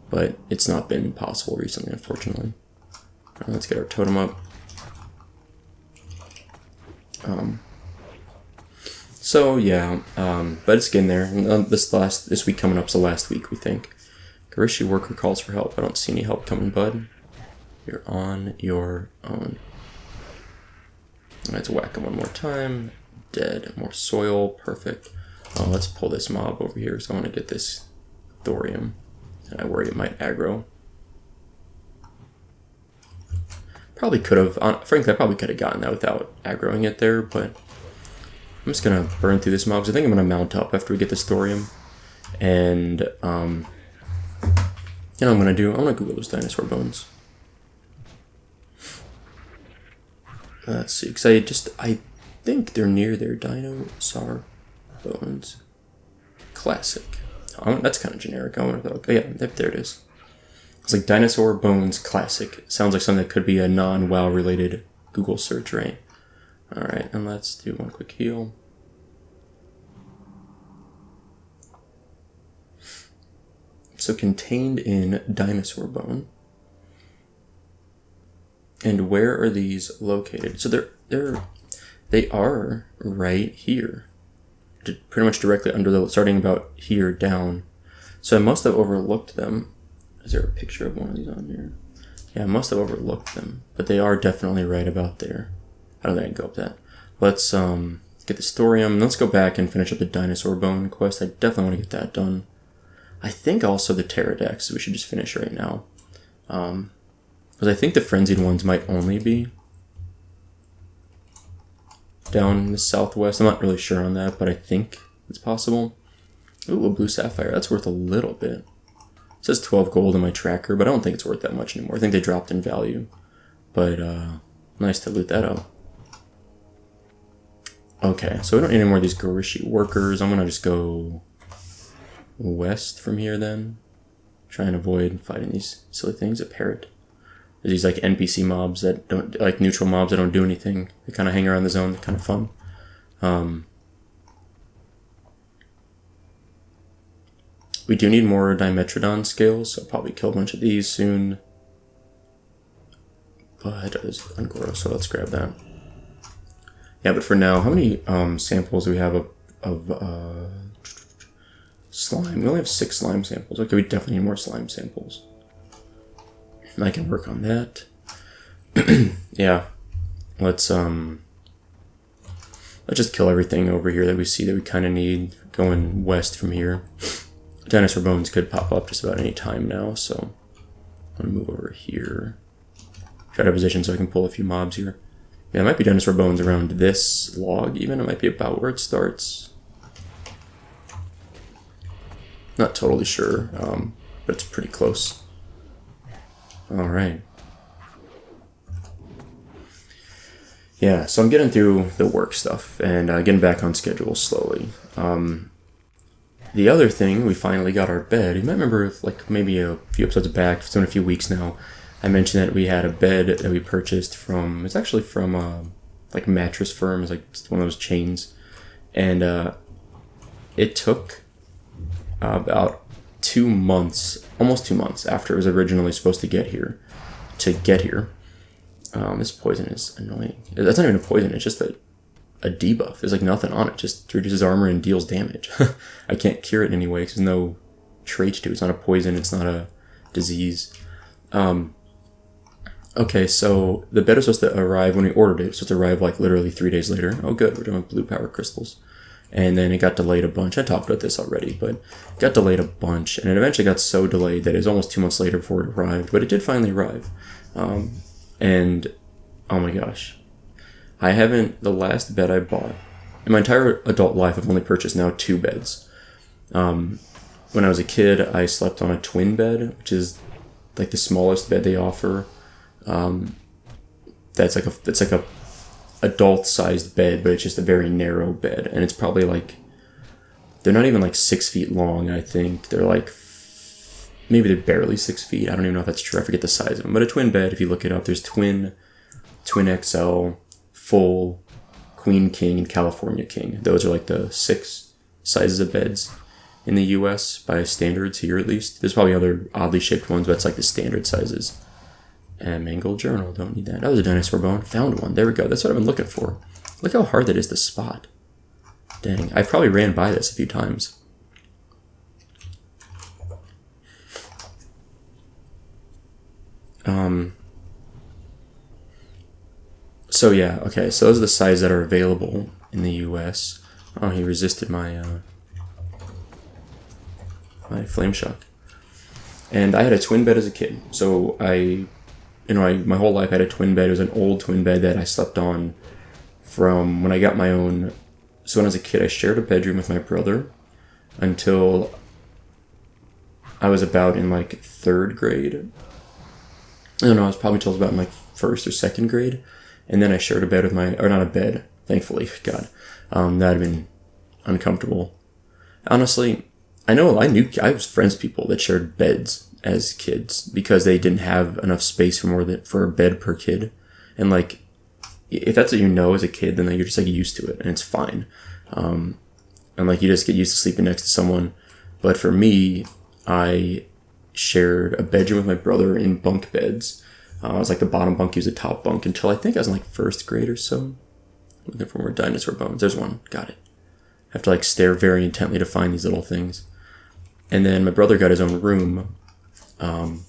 But it's not been possible recently, unfortunately. Let's get our totem up. So yeah, but it's getting there. This week coming up is the last week, we think. Garishi worker calls for help. I don't see any help coming, bud. You're on your own. Let's whack him one more time. Dead. More soil. Perfect. Oh, let's pull this mob over here. So I want to get this thorium. And I worry it might aggro. Probably could have, frankly, I probably could have gotten that without aggroing it there, but I'm just going to burn through this mob. 'Cause I think I'm going to mount up after we get this thorium. And, you know what I'm going to do? I'm going to Google those dinosaur bones. Let's see, because I think they're near their dinosaur bones. Classic. Oh, that's kind of generic. I wonder if yeah, there it is. It's like dinosaur bones classic. Sounds like something that could be a non-WoW related Google search, right? All right, and let's do one quick heal. So contained in dinosaur bone. And where are these located? So they are right here. Pretty much directly under the, starting about here down. So I must have overlooked them. Is there a picture of one of these on here? Yeah, I must have overlooked them. But they are definitely right about there. I don't think I can go up that. Let's get the thorium. Let's go back and finish up the dinosaur bone quest. I definitely want to get that done. I think also the pterodactyls we should just finish right now. Because I think the frenzied ones might only be down in the southwest. I'm not really sure on that, but I think it's possible. Ooh, a blue sapphire. That's worth a little bit. It says 12 gold in my tracker, but I don't think it's worth that much anymore. I think they dropped in value. But nice to loot that up. Okay, so we don't need any more of these Gorishi workers. I'm going to just go west from here then. Try and avoid fighting these silly things. A parrot. There's these like NPC mobs that don't, like neutral mobs that don't do anything. They kind of hang around the zone. They're kind of fun. We do need more Dimetrodon scales, so I'll probably kill a bunch of these soon. But there's Angora, so let's grab that. Yeah, but for now, how many samples do we have of slime? We only have 6 slime samples. Okay, we definitely need more slime samples. I can work on that. Yeah, let's just kill everything over here that we see that we kind of need going west from here. Dinosaur bones could pop up just about any time now, so I'm gonna move over here. Try to position so I can pull a few mobs here. Yeah, it might be dinosaur bones around this log even. It might be about where it starts. Not totally sure, but it's pretty close. Alright. Yeah, so I'm getting through the work stuff and getting back on schedule slowly. The other thing, we finally got our bed. You might remember, like maybe a few episodes back, it's been a few weeks now, I mentioned that we had a bed that we purchased from, it's actually from like Mattress Firm, it's like one of those chains. And it took about 2 months, almost 2 months after it was originally supposed to get here, This poison is annoying. That's not even a poison, it's just a debuff. There's like nothing on it, just reduces armor and deals damage. I can't cure it anyway because there's no trait to it. It's not a poison, it's not a disease. Okay, so the bed was supposed to arrive when we ordered it. It's supposed to arrive like literally 3 days later. Oh good, we're doing blue power crystals. And then it got delayed a bunch. I talked about this already, but it got delayed a bunch. And it eventually got so delayed that it was almost 2 months later before it arrived. But it did finally arrive. And oh my gosh. The last bed I bought, in my entire adult life, I've only purchased now 2 beds. When I was a kid, I slept on a twin bed, which is like the smallest bed they offer. That's like a adult-sized bed, but it's just a very narrow bed, and it's probably like, they're not even like 6 feet long. I think they're like, maybe they're barely 6 feet. I don't even know if that's true. I forget the size of them. But a twin bed, if you look it up, there's twin XL, full, queen, king, and California king. Those are like the 6 sizes of beds in the US by standards here, at least. There's probably other oddly shaped ones, but it's like the standard sizes. And mangled journal, don't need that. That was a dinosaur bone. Found one. There we go. That's what I've been looking for. Look how hard that is to spot. Dang. I've probably ran by this a few times. So yeah, okay, so those are the sizes that are available in the US. Oh, he resisted my my flame shock. And I had a twin bed as a kid. So my whole life I had a twin bed. It was an old twin bed that I slept on from when I got my own. So when I was a kid, I shared a bedroom with my brother until I was about in like 3rd grade. I don't know, I was probably until I was about in like 1st or 2nd grade. And then I shared a bed with or not a bed, thankfully, God. That'd have been uncomfortable. Honestly, I was friends with people that shared beds as kids because they didn't have enough space for a bed per kid. And like, if that's what you know as a kid, then like, you're just like used to it and it's fine. And like, you just get used to sleeping next to someone. But for me, I shared a bedroom with my brother in bunk beds. I was like the bottom bunk, he was the top bunk until I think I was in like 1st grade or so. Looking for more dinosaur bones. There's one. Got it. I have to like stare very intently to find these little things. And then my brother got his own room. But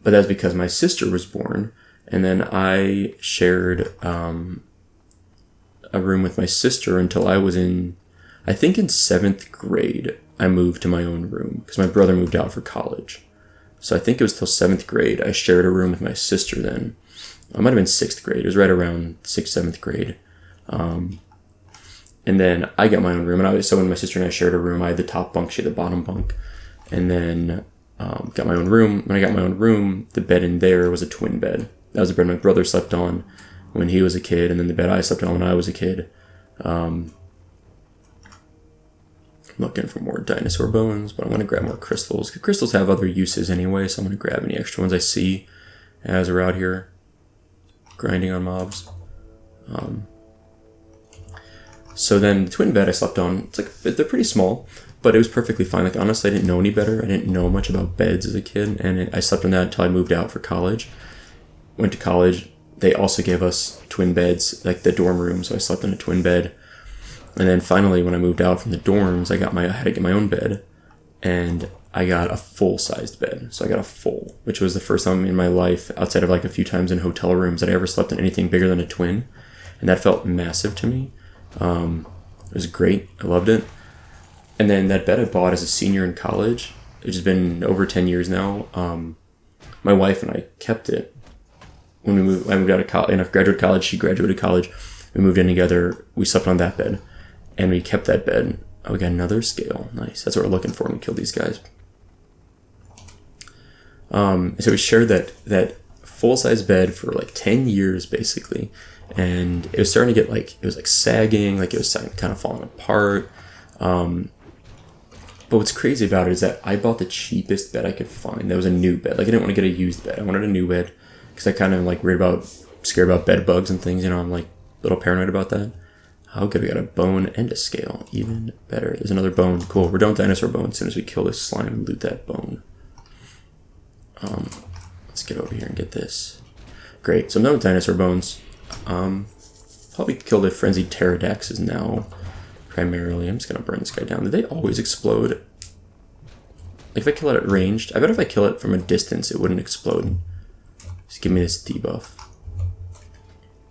that's because my sister was born. And then I shared a room with my sister until I was in 7th grade. I moved to my own room because my brother moved out for college. So I think it was till 7th grade. I shared a room with my sister then. I might have been 6th grade. It was right around 6th, 7th grade. And then I got my own room. So when my sister and I shared a room, I had the top bunk, she had the bottom bunk. And then got my own room. When I got my own room, the bed in there was a twin bed. That was the bed my brother slept on when he was a kid, and then the bed I slept on when I was a kid. I'm looking for more dinosaur bones, but I want to grab more crystals. Crystals have other uses anyway, so I'm going to grab any extra ones I see as we're out here grinding on mobs. So then the twin bed I slept on, they're pretty small, but it was perfectly fine. Like, honestly, I didn't know any better. I didn't know much about beds as a kid, and I slept on that until I moved out for college. Went to college. They also gave us twin beds, like the dorm room, so I slept in a twin bed. And then finally, when I moved out from the dorms, I had to get my own bed, and I got a full-sized bed. So I got a full, which was the first time in my life, outside of like a few times in hotel rooms, that I ever slept in anything bigger than a twin, and that felt massive to me. It was great. I loved it. And then that bed I bought as a senior in college, which has been over 10 years now. My wife and I kept it. When I moved out of college, and I graduated college, she graduated college. We moved in together. We slept on that bed, and we kept that bed. Oh, we got another scale. Nice. That's what we're looking for when we kill these guys. So we shared that full-size bed for like 10 years, basically. And it was starting to get it was sagging, it was kind of falling apart. But what's crazy about it is that I bought the cheapest bed I could find. That was a new bed. I didn't want to get a used bed. I wanted a new bed because I kind of scared about bed bugs and things. I'm a little paranoid about that. Oh, good, we got a bone and a scale. Even better. There's another bone. Cool. We're done with dinosaur bones as soon as we kill this slime and loot that bone. Let's get over here and get this. Great. So I'm done with dinosaur bones. Probably kill the frenzied pterodaxes now, primarily. I'm just gonna burn this guy down. Did they always explode? If I kill it at ranged, I bet if I kill it from a distance, it wouldn't explode. Just give me this debuff.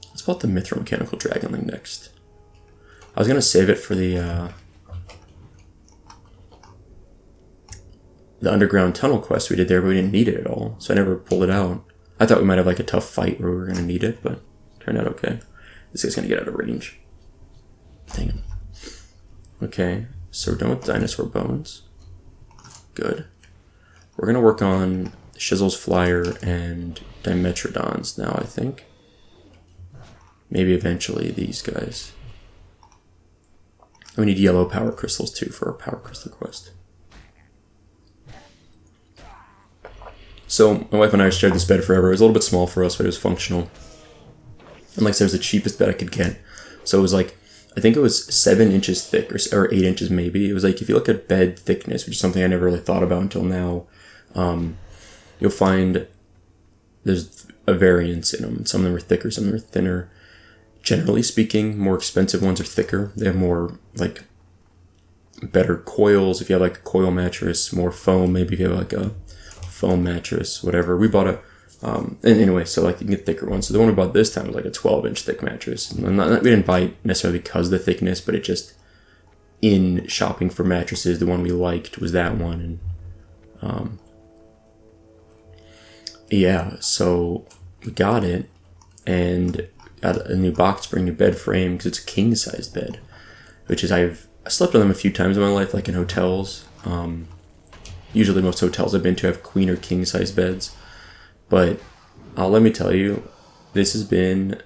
Let's pull out the Mithril Mechanical Dragonling next. I was gonna save it for the underground tunnel quest we did there, but we didn't need it at all, so I never pulled it out. I thought we might have a tough fight where we were gonna need it, but turned out okay. This guy's gonna get out of range. Dang him. Okay, so we're done with dinosaur bones. Good. We're gonna work on Shizzle's Flyer and Dimetrodons now, I think. Maybe eventually these guys. We need yellow power crystals too for our power crystal quest. So my wife and I shared this bed forever. It was a little bit small for us, but it was functional. And like I said, it was the cheapest bed I could get. So it was I think it was 7 inches thick or 8 inches maybe. It was if you look at bed thickness, which is something I never really thought about until now, you'll find there's a variance in them. Some of them are thicker, some of them are thinner. Generally speaking, more expensive ones are thicker. They have more better coils. If you have a coil mattress, more foam. Maybe if you have a foam mattress, whatever. We bought And anyway, so like you can get thicker ones. So the one we bought this time was like a 12-inch thick mattress. And we didn't buy it necessarily because of the thickness, but it just, in shopping for mattresses, the one we liked was that one. And yeah, so we got it and got a new box spring, new bed frame, because it's a king size bed, which is I slept on them a few times in my life, like in hotels. Usually most hotels I've been to have queen or king size beds, but let me tell you, this has been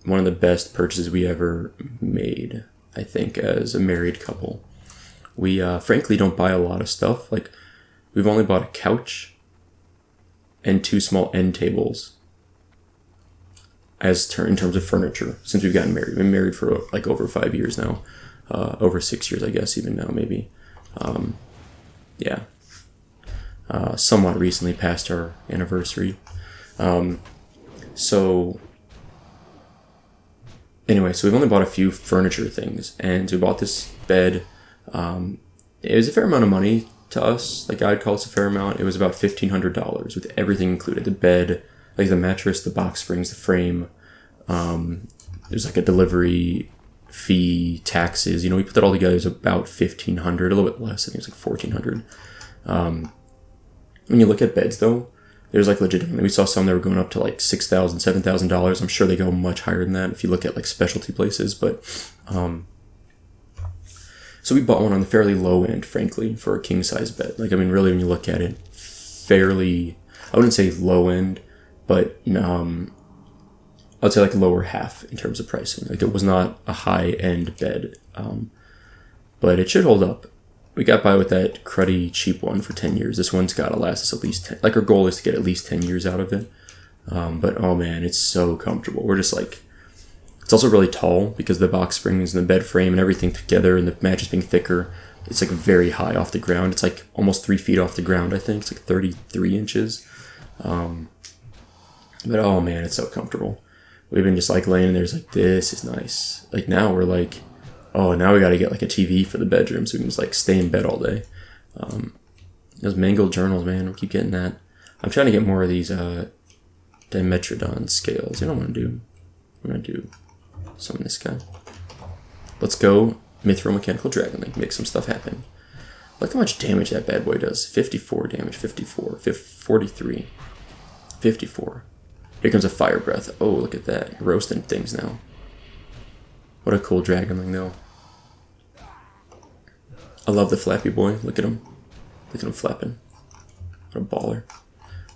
one of the best purchases we ever made, I think, as a married couple. We frankly don't buy a lot of stuff. Like, we've only bought a couch and 2 small end tables in terms of furniture since we've gotten married. We've been married for like over 5 years now, over 6 years, I guess, even now, maybe. Yeah. Somewhat recently past our anniversary. So anyway, so we've only bought a few furniture things, and so we bought this bed. It was a fair amount of money to us. Like, I'd call it a fair amount. It was about $1,500 with everything included: the bed, like the mattress, the box springs, the frame. There's like a delivery fee, taxes. You know, we put that all together. It was about $1,500, a little bit less. I think it was like $1,400. When you look at beds, though, there's like legitimately, we saw some that were going up to like $6,000, $7,000. I'm sure they go much higher than that if you look at like specialty places. But so we bought one on the fairly low end, frankly, for a king size bed. Like, I mean, really, when you look at it, fairly, I wouldn't say low end, but I'd say like lower half in terms of pricing. Like, it was not a high end bed, but it should hold up. We got by with that cruddy cheap one for 10 years. This one's got to last us at least 10. Like, our goal is to get at least 10 years out of it. But oh man, it's so comfortable. We're just like, it's also really tall because the box springs and the bed frame and everything together, and the mattress being thicker, it's like very high off the ground. It's like almost 3 feet off the ground, I think. It's like 33 inches. But oh man, it's so comfortable. We've been just like laying there, it's like, this is nice. Like, now we're like, oh, now we got to get like a TV for the bedroom so we can just like stay in bed all day. Those mangled journals, man, we keep getting that. I'm trying to get more of these dimetrodon scales. You know what I'm going to do? I'm going to do some of this guy. Let's go Mithril Mechanical Dragon Link, make some stuff happen. Look how much damage that bad boy does. 54 damage, 54, 43, 54. Here comes a Fire Breath. Oh, look at that. Roasting things now. What a cool Dragonling, though. I love the Flappy Boy. Look at him. Look at him flapping. What a baller.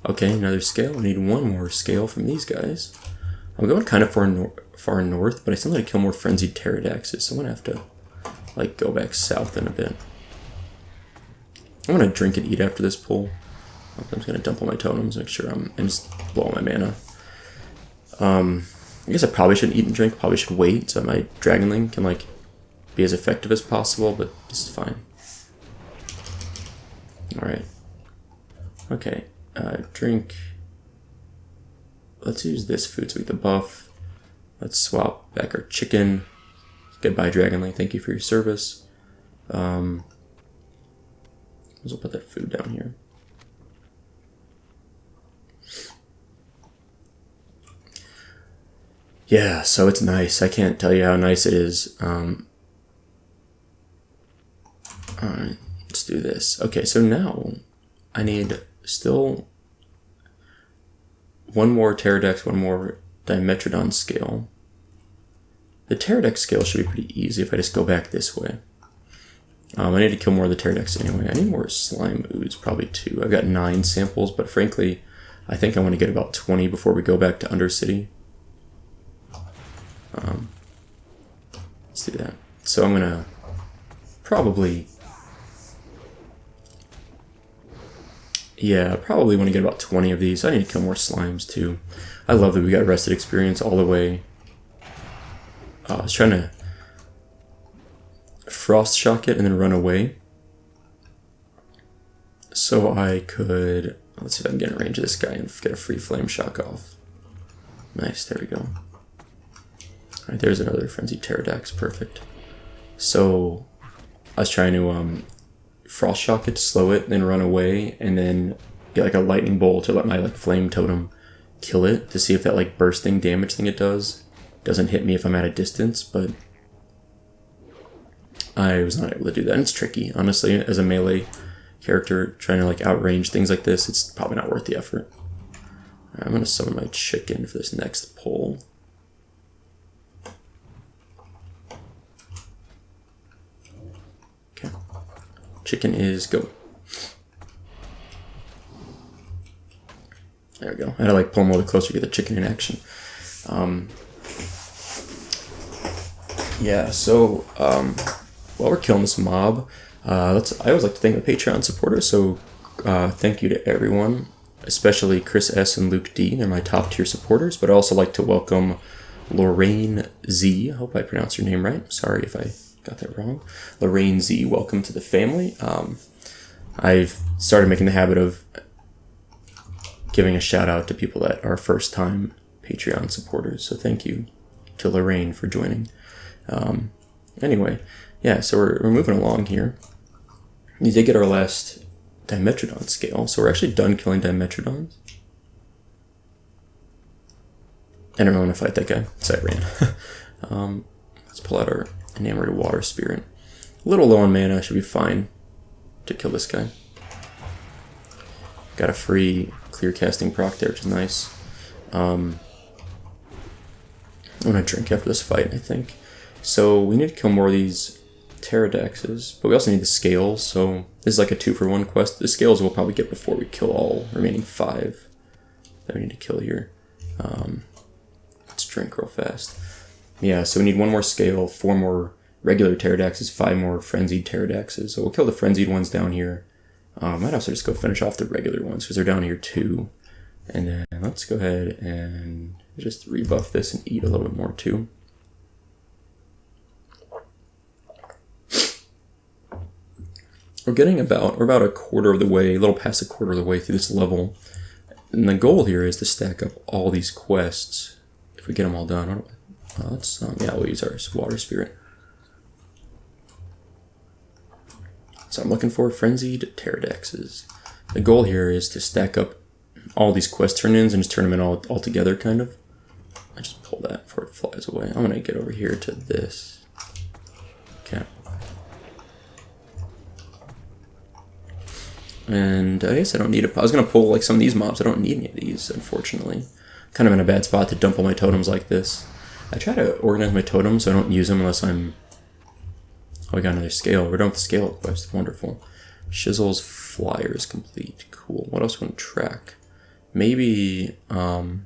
Okay, another scale. I need one more scale from these guys. I'm going kind of far north, but I still need to kill more Frenzied Pterodaxes, so I'm going to have to like go back south in a bit. I'm going to drink and eat after this pull. I'm just going to dump all my totems, make sure and just blow all my mana. I guess I probably shouldn't eat and drink, probably should wait so my Dragonling can like be as effective as possible, but this is fine. Alright. Okay, drink. Let's use this food to eat the buff. Let's swap back our chicken. Goodbye, Dragonling, thank you for your service. Let's put that food down here. Yeah, so it's nice. I can't tell you how nice it is. Alright, let's do this. Okay, so now I need still one more Pterodax, one more Dimetrodon scale. The Pterodax scale should be pretty easy if I just go back this way. I need to kill more of the Pterodax anyway. I need more slime ooze, probably 2. I've got 9 samples, but frankly, I think I want to get about 20 before we go back to Undercity. Let's do that. So I'm gonna probably want to get about 20 of these. I need to kill more slimes too. I love that we got rested experience all the way. I was trying to frost shock it and then run away so I could, let's see if I can get in range of this guy and get a free flame shock off. Nice, there we go. Alright, there's another Frenzied Pterodax, perfect. So I was trying to frost shock it to slow it, then run away, and then get like a lightning bolt to let my like flame totem kill it to see if that like bursting damage thing it doesn't hit me if I'm at a distance, but I was not able to do that. And it's tricky, honestly, as a melee character trying to like outrange things like this. It's probably not worth the effort. I'm gonna summon my chicken for this next pull. Okay, chicken is go. There we go. I had to like pull him a little closer to get the chicken in action. Yeah, so while we're killing this mob, I always like to thank the Patreon supporters. So thank you to everyone, especially Chris S and Luke D. They're my top tier supporters. But I also like to welcome Lorraine Z. I hope I pronounced your name right. Sorry if I got that wrong. Lorraine Z, welcome to the family. I've started making the habit of giving a shout out to people that are first time Patreon supporters. So thank you to Lorraine for joining. Anyway, yeah, so we're moving along here. We did get our last Dimetrodon scale, so we're actually done killing Dimetrodons. I don't want to fight that guy, so I ran. Let's pull out our Enamored Water Spirit. A little low on mana, should be fine to kill this guy. Got a free clear casting proc there, which is nice. I'm gonna drink after this fight, I think. So we need to kill more of these pterodaxes, but we also need the scales, so this is like a 2-for-1 quest. The scales we'll probably get before we kill all remaining 5 that we need to kill here. Let's drink real fast. Yeah, so we need 1 more scale, 4 more regular pterodaxes, 5 more frenzied pterodaxes. So we'll kill the frenzied ones down here. Might also just go finish off the regular ones because they're down here too. And then let's go ahead and just rebuff this and eat a little bit more too. We're about a quarter of the way, a little past a quarter of the way through this level. And the goal here is to stack up all these quests. If we get them all done, yeah, we'll use our water spirit. So I'm looking for frenzied pterodaxes. The goal here is to stack up all these quest turn-ins and just turn them in all together, kind of. I just pull that before it flies away. I'm gonna get over here to this. Okay. And I guess I don't need I was gonna pull like some of these mobs. I don't need any of these, unfortunately. Kind of in a bad spot to dump all my totems like this. I try to organize my totems so I don't use them unless I'm... Oh, we got another scale. We're done with the scale quest. Wonderful. Shizzle's flyer is complete. Cool. What else we want to track? Maybe the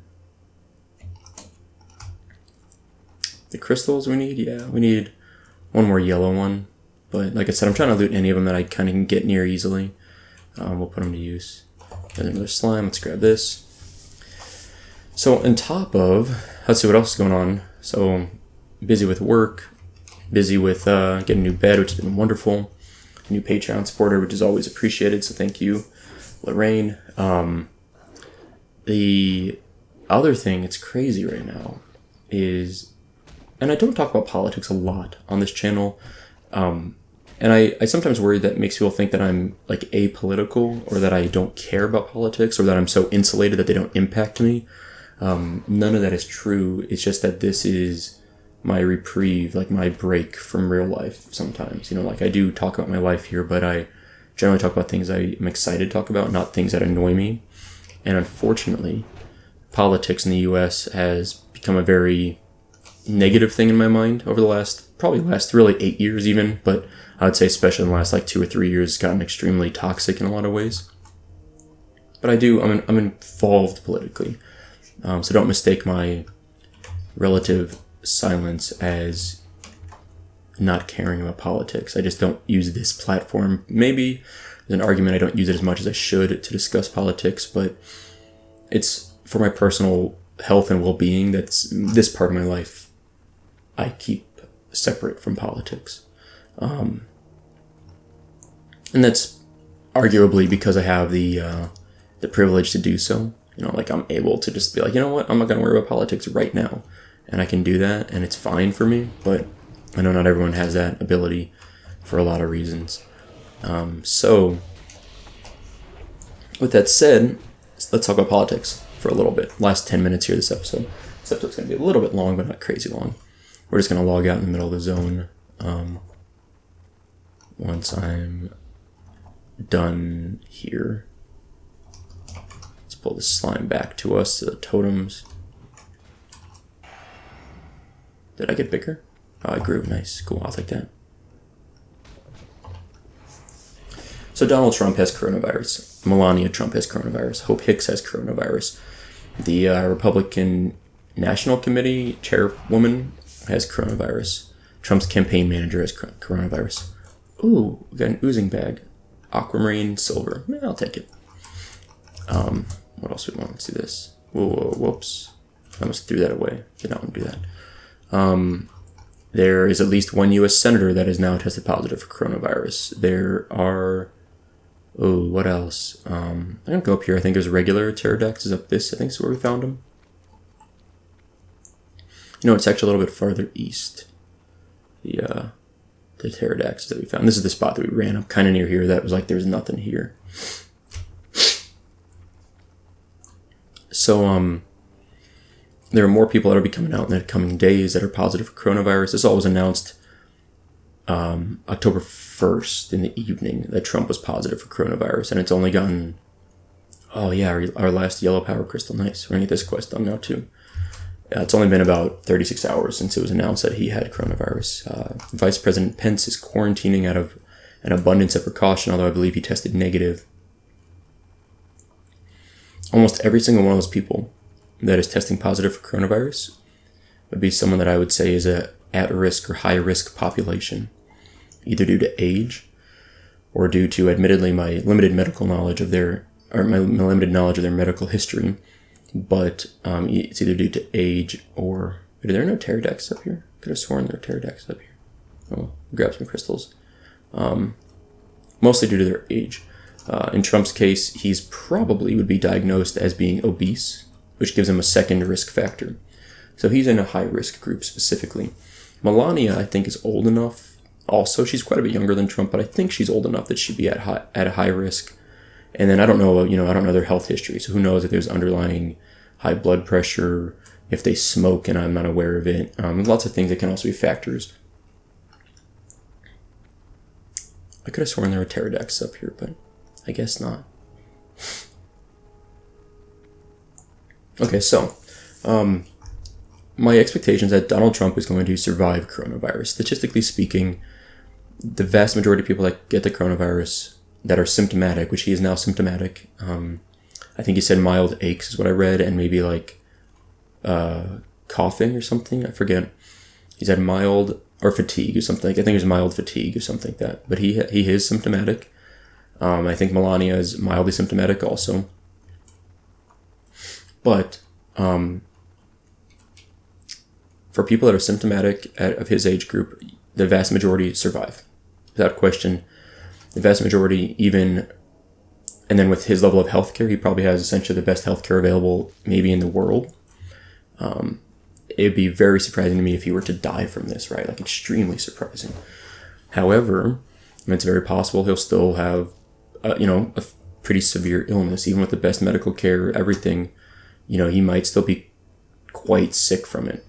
crystals we need. Yeah, we need 1 more yellow one. But like I said, I'm trying to loot any of them that I kind of can get near easily. We'll put them to use. And another slime. Let's grab this. So on top of, let's see what else is going on. So busy with work, busy with getting a new bed, which has been wonderful. A new Patreon supporter, which is always appreciated. So thank you, Lorraine. The other thing, it's crazy right now, is, and I don't talk about politics a lot on this channel. And I sometimes worry that makes people think that I'm like apolitical or that I don't care about politics or that I'm so insulated that they don't impact me. None of that is true. It's just that this is my reprieve, like my break from real life sometimes. You know, like I do talk about my life here, but I generally talk about things I am excited to talk about, not things that annoy me. And unfortunately, politics in the US has become a very negative thing in my mind over the probably last really 8 years even, but I would say especially in the last like 2 or 3 years, it's gotten extremely toxic in a lot of ways. But I'm involved politically. So don't mistake my relative silence as not caring about politics. I just don't use this platform. Maybe there's an argument I don't use it as much as I should to discuss politics, but it's for my personal health and well-being. That's this part of my life I keep separate from politics. And that's arguably because I have the privilege to do so. You know, like I'm able to just be like, you know what, I'm not going to worry about politics right now. And I can do that, and it's fine for me, but I know not everyone has that ability for a lot of reasons. So, with that said, let's talk about politics. for a little bit. Last 10 minutes here this episode. This episode's going to be a little bit long, but not crazy long. We're just going to log out in the middle of the zone once I'm done here. Let's pull the slime back to us, to the totems. Did I get bigger? Oh, I grew. Nice. Cool. I'll take that. So Donald Trump has coronavirus. Melania Trump has coronavirus. Hope Hicks has coronavirus. The Republican National Committee chairwoman has coronavirus. Trump's campaign manager has coronavirus. Ooh, we got an oozing bag. Aquamarine silver. I'll take it. What else do we want? Let's do this. Whoa, whoops. I almost threw that away. Did not want to do that. There is at least one U.S. senator that has now tested positive for coronavirus. There are... Oh, what else? I'm going to go up here. I think there's regular pterodactyls up this. I think is where we found them. You know, it's actually a little bit farther east. The pterodactyls that we found. This is the spot that we ran up kind of near here. That was like there's nothing here. So, there are more people that will be coming out in the coming days that are positive for coronavirus. This all was announced October 1st in the evening that Trump was positive for coronavirus, and it's only gotten... Oh yeah, our last yellow power crystal. Nice. We're going to get this quest done now too. It's only been about 36 hours since it was announced that he had coronavirus. Vice President Pence is quarantining out of an abundance of precaution, although I believe he tested negative. Almost every single one of those people that is testing positive for coronavirus would be someone that I would say is a at-risk or high-risk population, either due to age or due to, admittedly, my limited knowledge of their medical history. But it's either due to age or... Are there no pterodactyls up here? Could have sworn there were pterodactyls up here. Oh, grab some crystals. Mostly due to their age. In Trump's case, he's probably would be diagnosed as being obese, which gives him a second risk factor. So he's in a high-risk group specifically. Melania, I think, is old enough. Also, she's quite a bit younger than Trump, but I think she's old enough that she'd be at a high risk. And then I don't know, I don't know their health history, so who knows if there's underlying high blood pressure, if they smoke and I'm not aware of it. Lots of things that can also be factors. I could have sworn there were pterodactyls up here, but I guess not. Okay, so my expectations that Donald Trump is going to survive coronavirus. Statistically speaking, the vast majority of people that get the coronavirus that are symptomatic, which he is now symptomatic. I think he said mild aches is what I read, and maybe like coughing or something. I forget. He said mild or fatigue or something. I think it was mild fatigue or something like that. But he is symptomatic. I think Melania is mildly symptomatic also. But for people that are symptomatic of his age group, the vast majority survive. Without question, the vast majority even... And then with his level of healthcare, he probably has essentially the best healthcare available maybe in the world. It would be very surprising to me if he were to die from this, right? Like extremely surprising. However, it's very possible he'll still have, a pretty severe illness, even with the best medical care, everything. He might still be quite sick from it.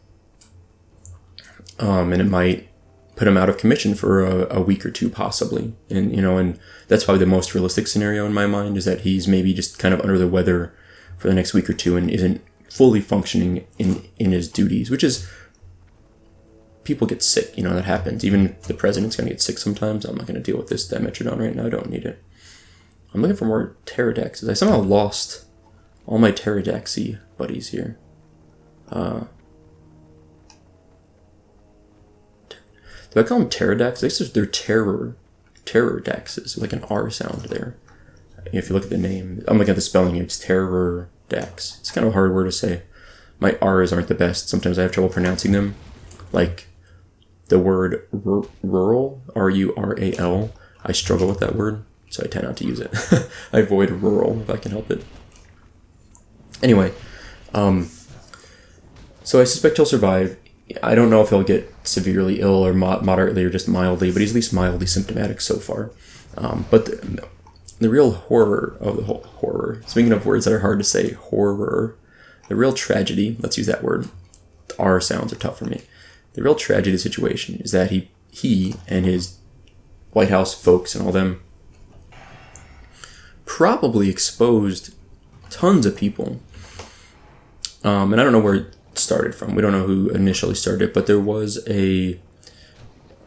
And it might put him out of commission for a week or two, possibly. And that's probably the most realistic scenario in my mind, is that he's maybe just kind of under the weather for the next week or two and isn't fully functioning in his duties, which is, people get sick, that happens. Even the president's going to get sick sometimes. I'm not going to deal with this dimetrodon right now. I don't need it. I'm looking for more pterodactyls. I somehow lost all my pterodactyl buddies here. Do I call them pterodactyls? They're terrordaxes, like an R sound there. If you look at the name, I'm looking at the spelling here, it's terrordax. It's kind of a hard word to say. My R's aren't the best. Sometimes I have trouble pronouncing them. Like the word rural, R-U-R-A-L, I struggle with that word, so I tend not to use it. I avoid rural if I can help it. Anyway, so I suspect he'll survive. I don't know if he'll get severely ill or moderately or just mildly, but he's at least mildly symptomatic so far. But the real horror of the whole horror. Speaking of words that are hard to say, horror. The real tragedy, let's use that word. The R sounds are tough for me. The real tragedy of the situation is that he and his White House folks and all them probably exposed tons of people. And I don't know where it started from. We don't know who initially started it, but there was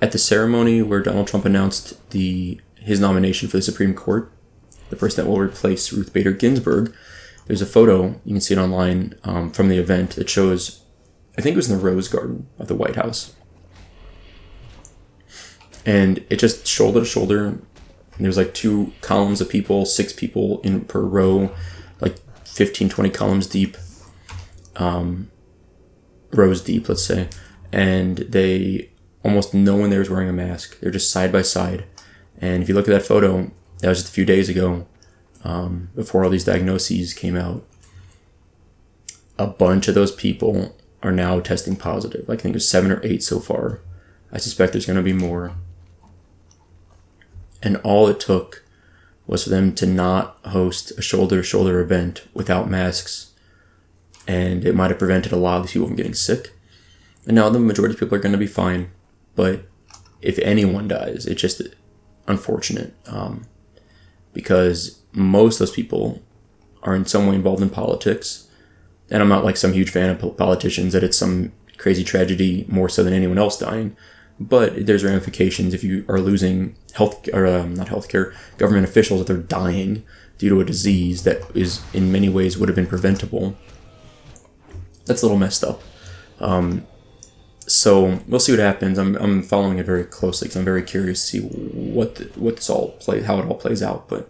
at the ceremony where Donald Trump announced his nomination for the Supreme Court, the person that will replace Ruth Bader Ginsburg, there's a photo, you can see it online, from the event that shows, I think it was in the Rose Garden of the White House. And it just shoulder to shoulder, and there's like 2 columns of people, 6 people in per row, like 15, 20 columns deep, rows deep, let's say. And almost no one there is wearing a mask. They're just side by side. And if you look at that photo, that was just a few days ago, before all these diagnoses came out. A bunch of those people are now testing positive. Like, I think it was 7 or 8 so far. I suspect there's going to be more. And all it took was for them to not host a shoulder-to-shoulder event without masks. And it might have prevented a lot of these people from getting sick. And now the majority of people are going to be fine. But if anyone dies, it's just unfortunate. Because most of those people are in some way involved in politics. And I'm not like some huge fan of politicians that it's some crazy tragedy more so than anyone else dying. But there's ramifications if you are losing government officials, that they're dying due to a disease that is in many ways would have been preventable. That's a little messed up. So we'll see what happens. I'm following it very closely because I'm very curious to see how it all plays out. But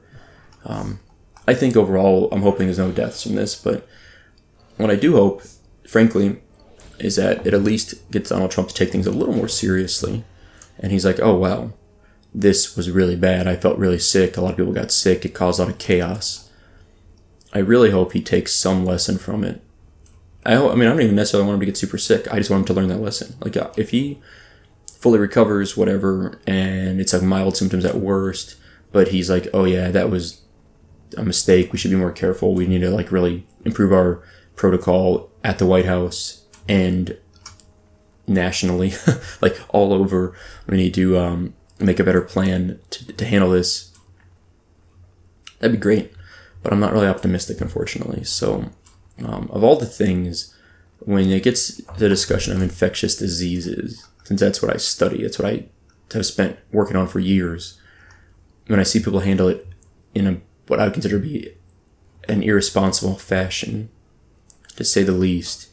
I think overall, I'm hoping there's no deaths from this. But what I do hope, frankly, is that it at least gets Donald Trump to take things a little more seriously. And he's like, oh, wow, this was really bad. I felt really sick. A lot of people got sick. It caused a lot of chaos. I really hope he takes some lesson from it. I don't even necessarily want him to get super sick. I just want him to learn that lesson. Like, if he fully recovers, whatever, and it's like mild symptoms at worst, but he's like, oh yeah, that was a mistake. We should be more careful. We need to like really improve our protocol at the White House and nationally, like all over. We need to make a better plan to handle this. That'd be great, but I'm not really optimistic, unfortunately. So, of all the things, when it gets to the discussion of infectious diseases, since that's what I study, that's what I have spent working on for years, when I see people handle it in what I would consider to be an irresponsible fashion, to say the least,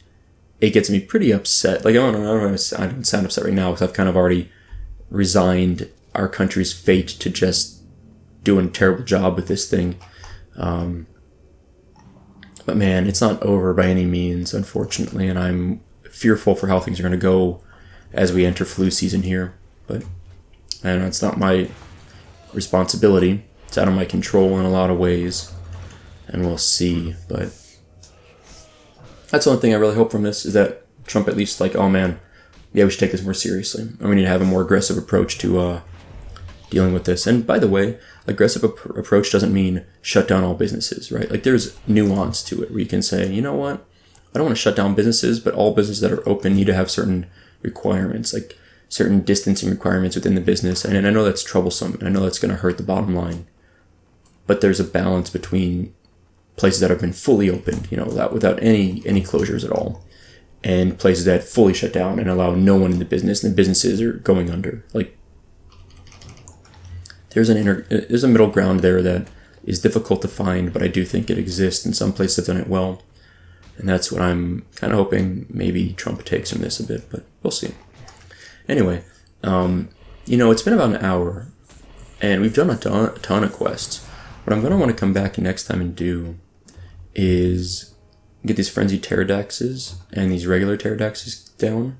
it gets me pretty upset. Like, I don't sound upset right now because I've kind of already resigned our country's fate to just doing a terrible job with this thing. But man, it's not over by any means, unfortunately, and I'm fearful for how things are going to go as we enter flu season here. But I don't know, it's not my responsibility. It's out of my control in a lot of ways, and we'll see. But that's the only thing I really hope from this, is that Trump at least like, oh man, yeah, we should take this more seriously, and we need to have a more aggressive approach to dealing with this. And by the way, aggressive approach doesn't mean shut down all businesses, right? Like, there's nuance to it where you can say, you know what, I don't want to shut down businesses, but all businesses that are open need to have certain requirements, like certain distancing requirements within the business. And I know that's troublesome, and I know that's going to hurt the bottom line, but there's a balance between places that have been fully opened, without any closures at all, and places that fully shut down and allow no one in the business, and the businesses are going under. Like, there's a middle ground there that is difficult to find, but I do think it exists, and some places have done it well. And that's what I'm kind of hoping maybe Trump takes from this a bit, but we'll see. Anyway, it's been about an hour, and we've done a ton of quests. What I'm going to want to come back next time and do is get these frenzied pterodaxes and these regular pterodaxes down,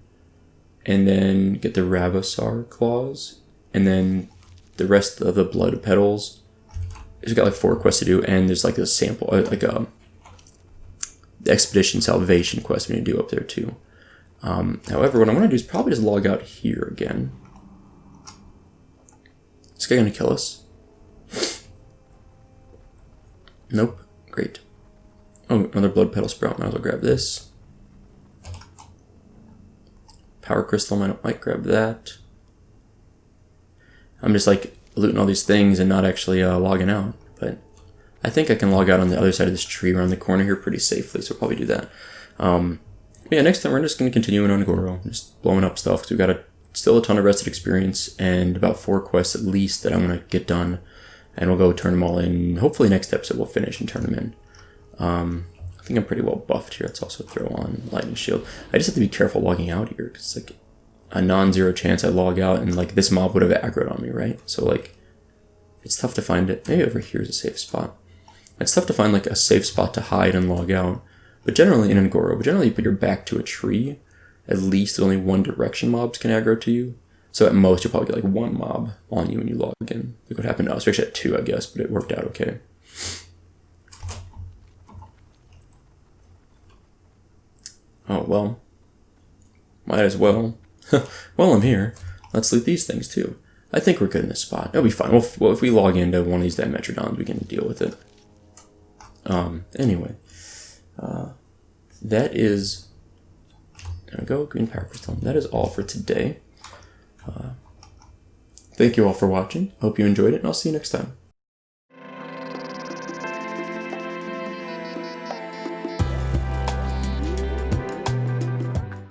and then get the Ravasar claws, and then the rest of the blood petals. It's got like 4 quests to do, and there's like a sample, the expedition salvation quest we need to do up there too. However, what I'm going to do is probably just log out here again. Is this guy going to kill us? Nope. Great. Oh, another blood petal sprout. Might as well grab this. Power crystal. Might grab that. I'm just like looting all these things and not actually logging out. But I think I can log out on the other side of this tree around the corner here pretty safely. So I'll probably do that. Yeah, next time we're just going to continue in Ungoro, just blowing up stuff, because we've got still a ton of rested experience and about 4 quests at least that I'm going to get done, and we'll go turn them all in. Hopefully next episode we'll finish and turn them in. I think I'm pretty well buffed here. Let's also throw on Lightning Shield. I just have to be careful logging out here, because it's like a non-zero chance I log out and like this mob would have aggroed on me, right? So like, it's tough to find it. Maybe over here is a safe spot. It's tough to find like a safe spot to hide and log out. But generally in Ungoro, you put your back to a tree, at least only one direction mobs can aggro to you. So at most you'll probably get like 1 mob on you when you log in. Look what happened to us. We actually had 2, I guess, but it worked out okay. Oh, well. Might as well. Well, I'm here. Let's loot these things too. I think we're good in this spot. It'll be fine. Well, if we log into one of these Dimetrodons, we can deal with it. Anyway. That is... There we go, green power crystal. That is all for today. Thank you all for watching. Hope you enjoyed it, and I'll see you next time.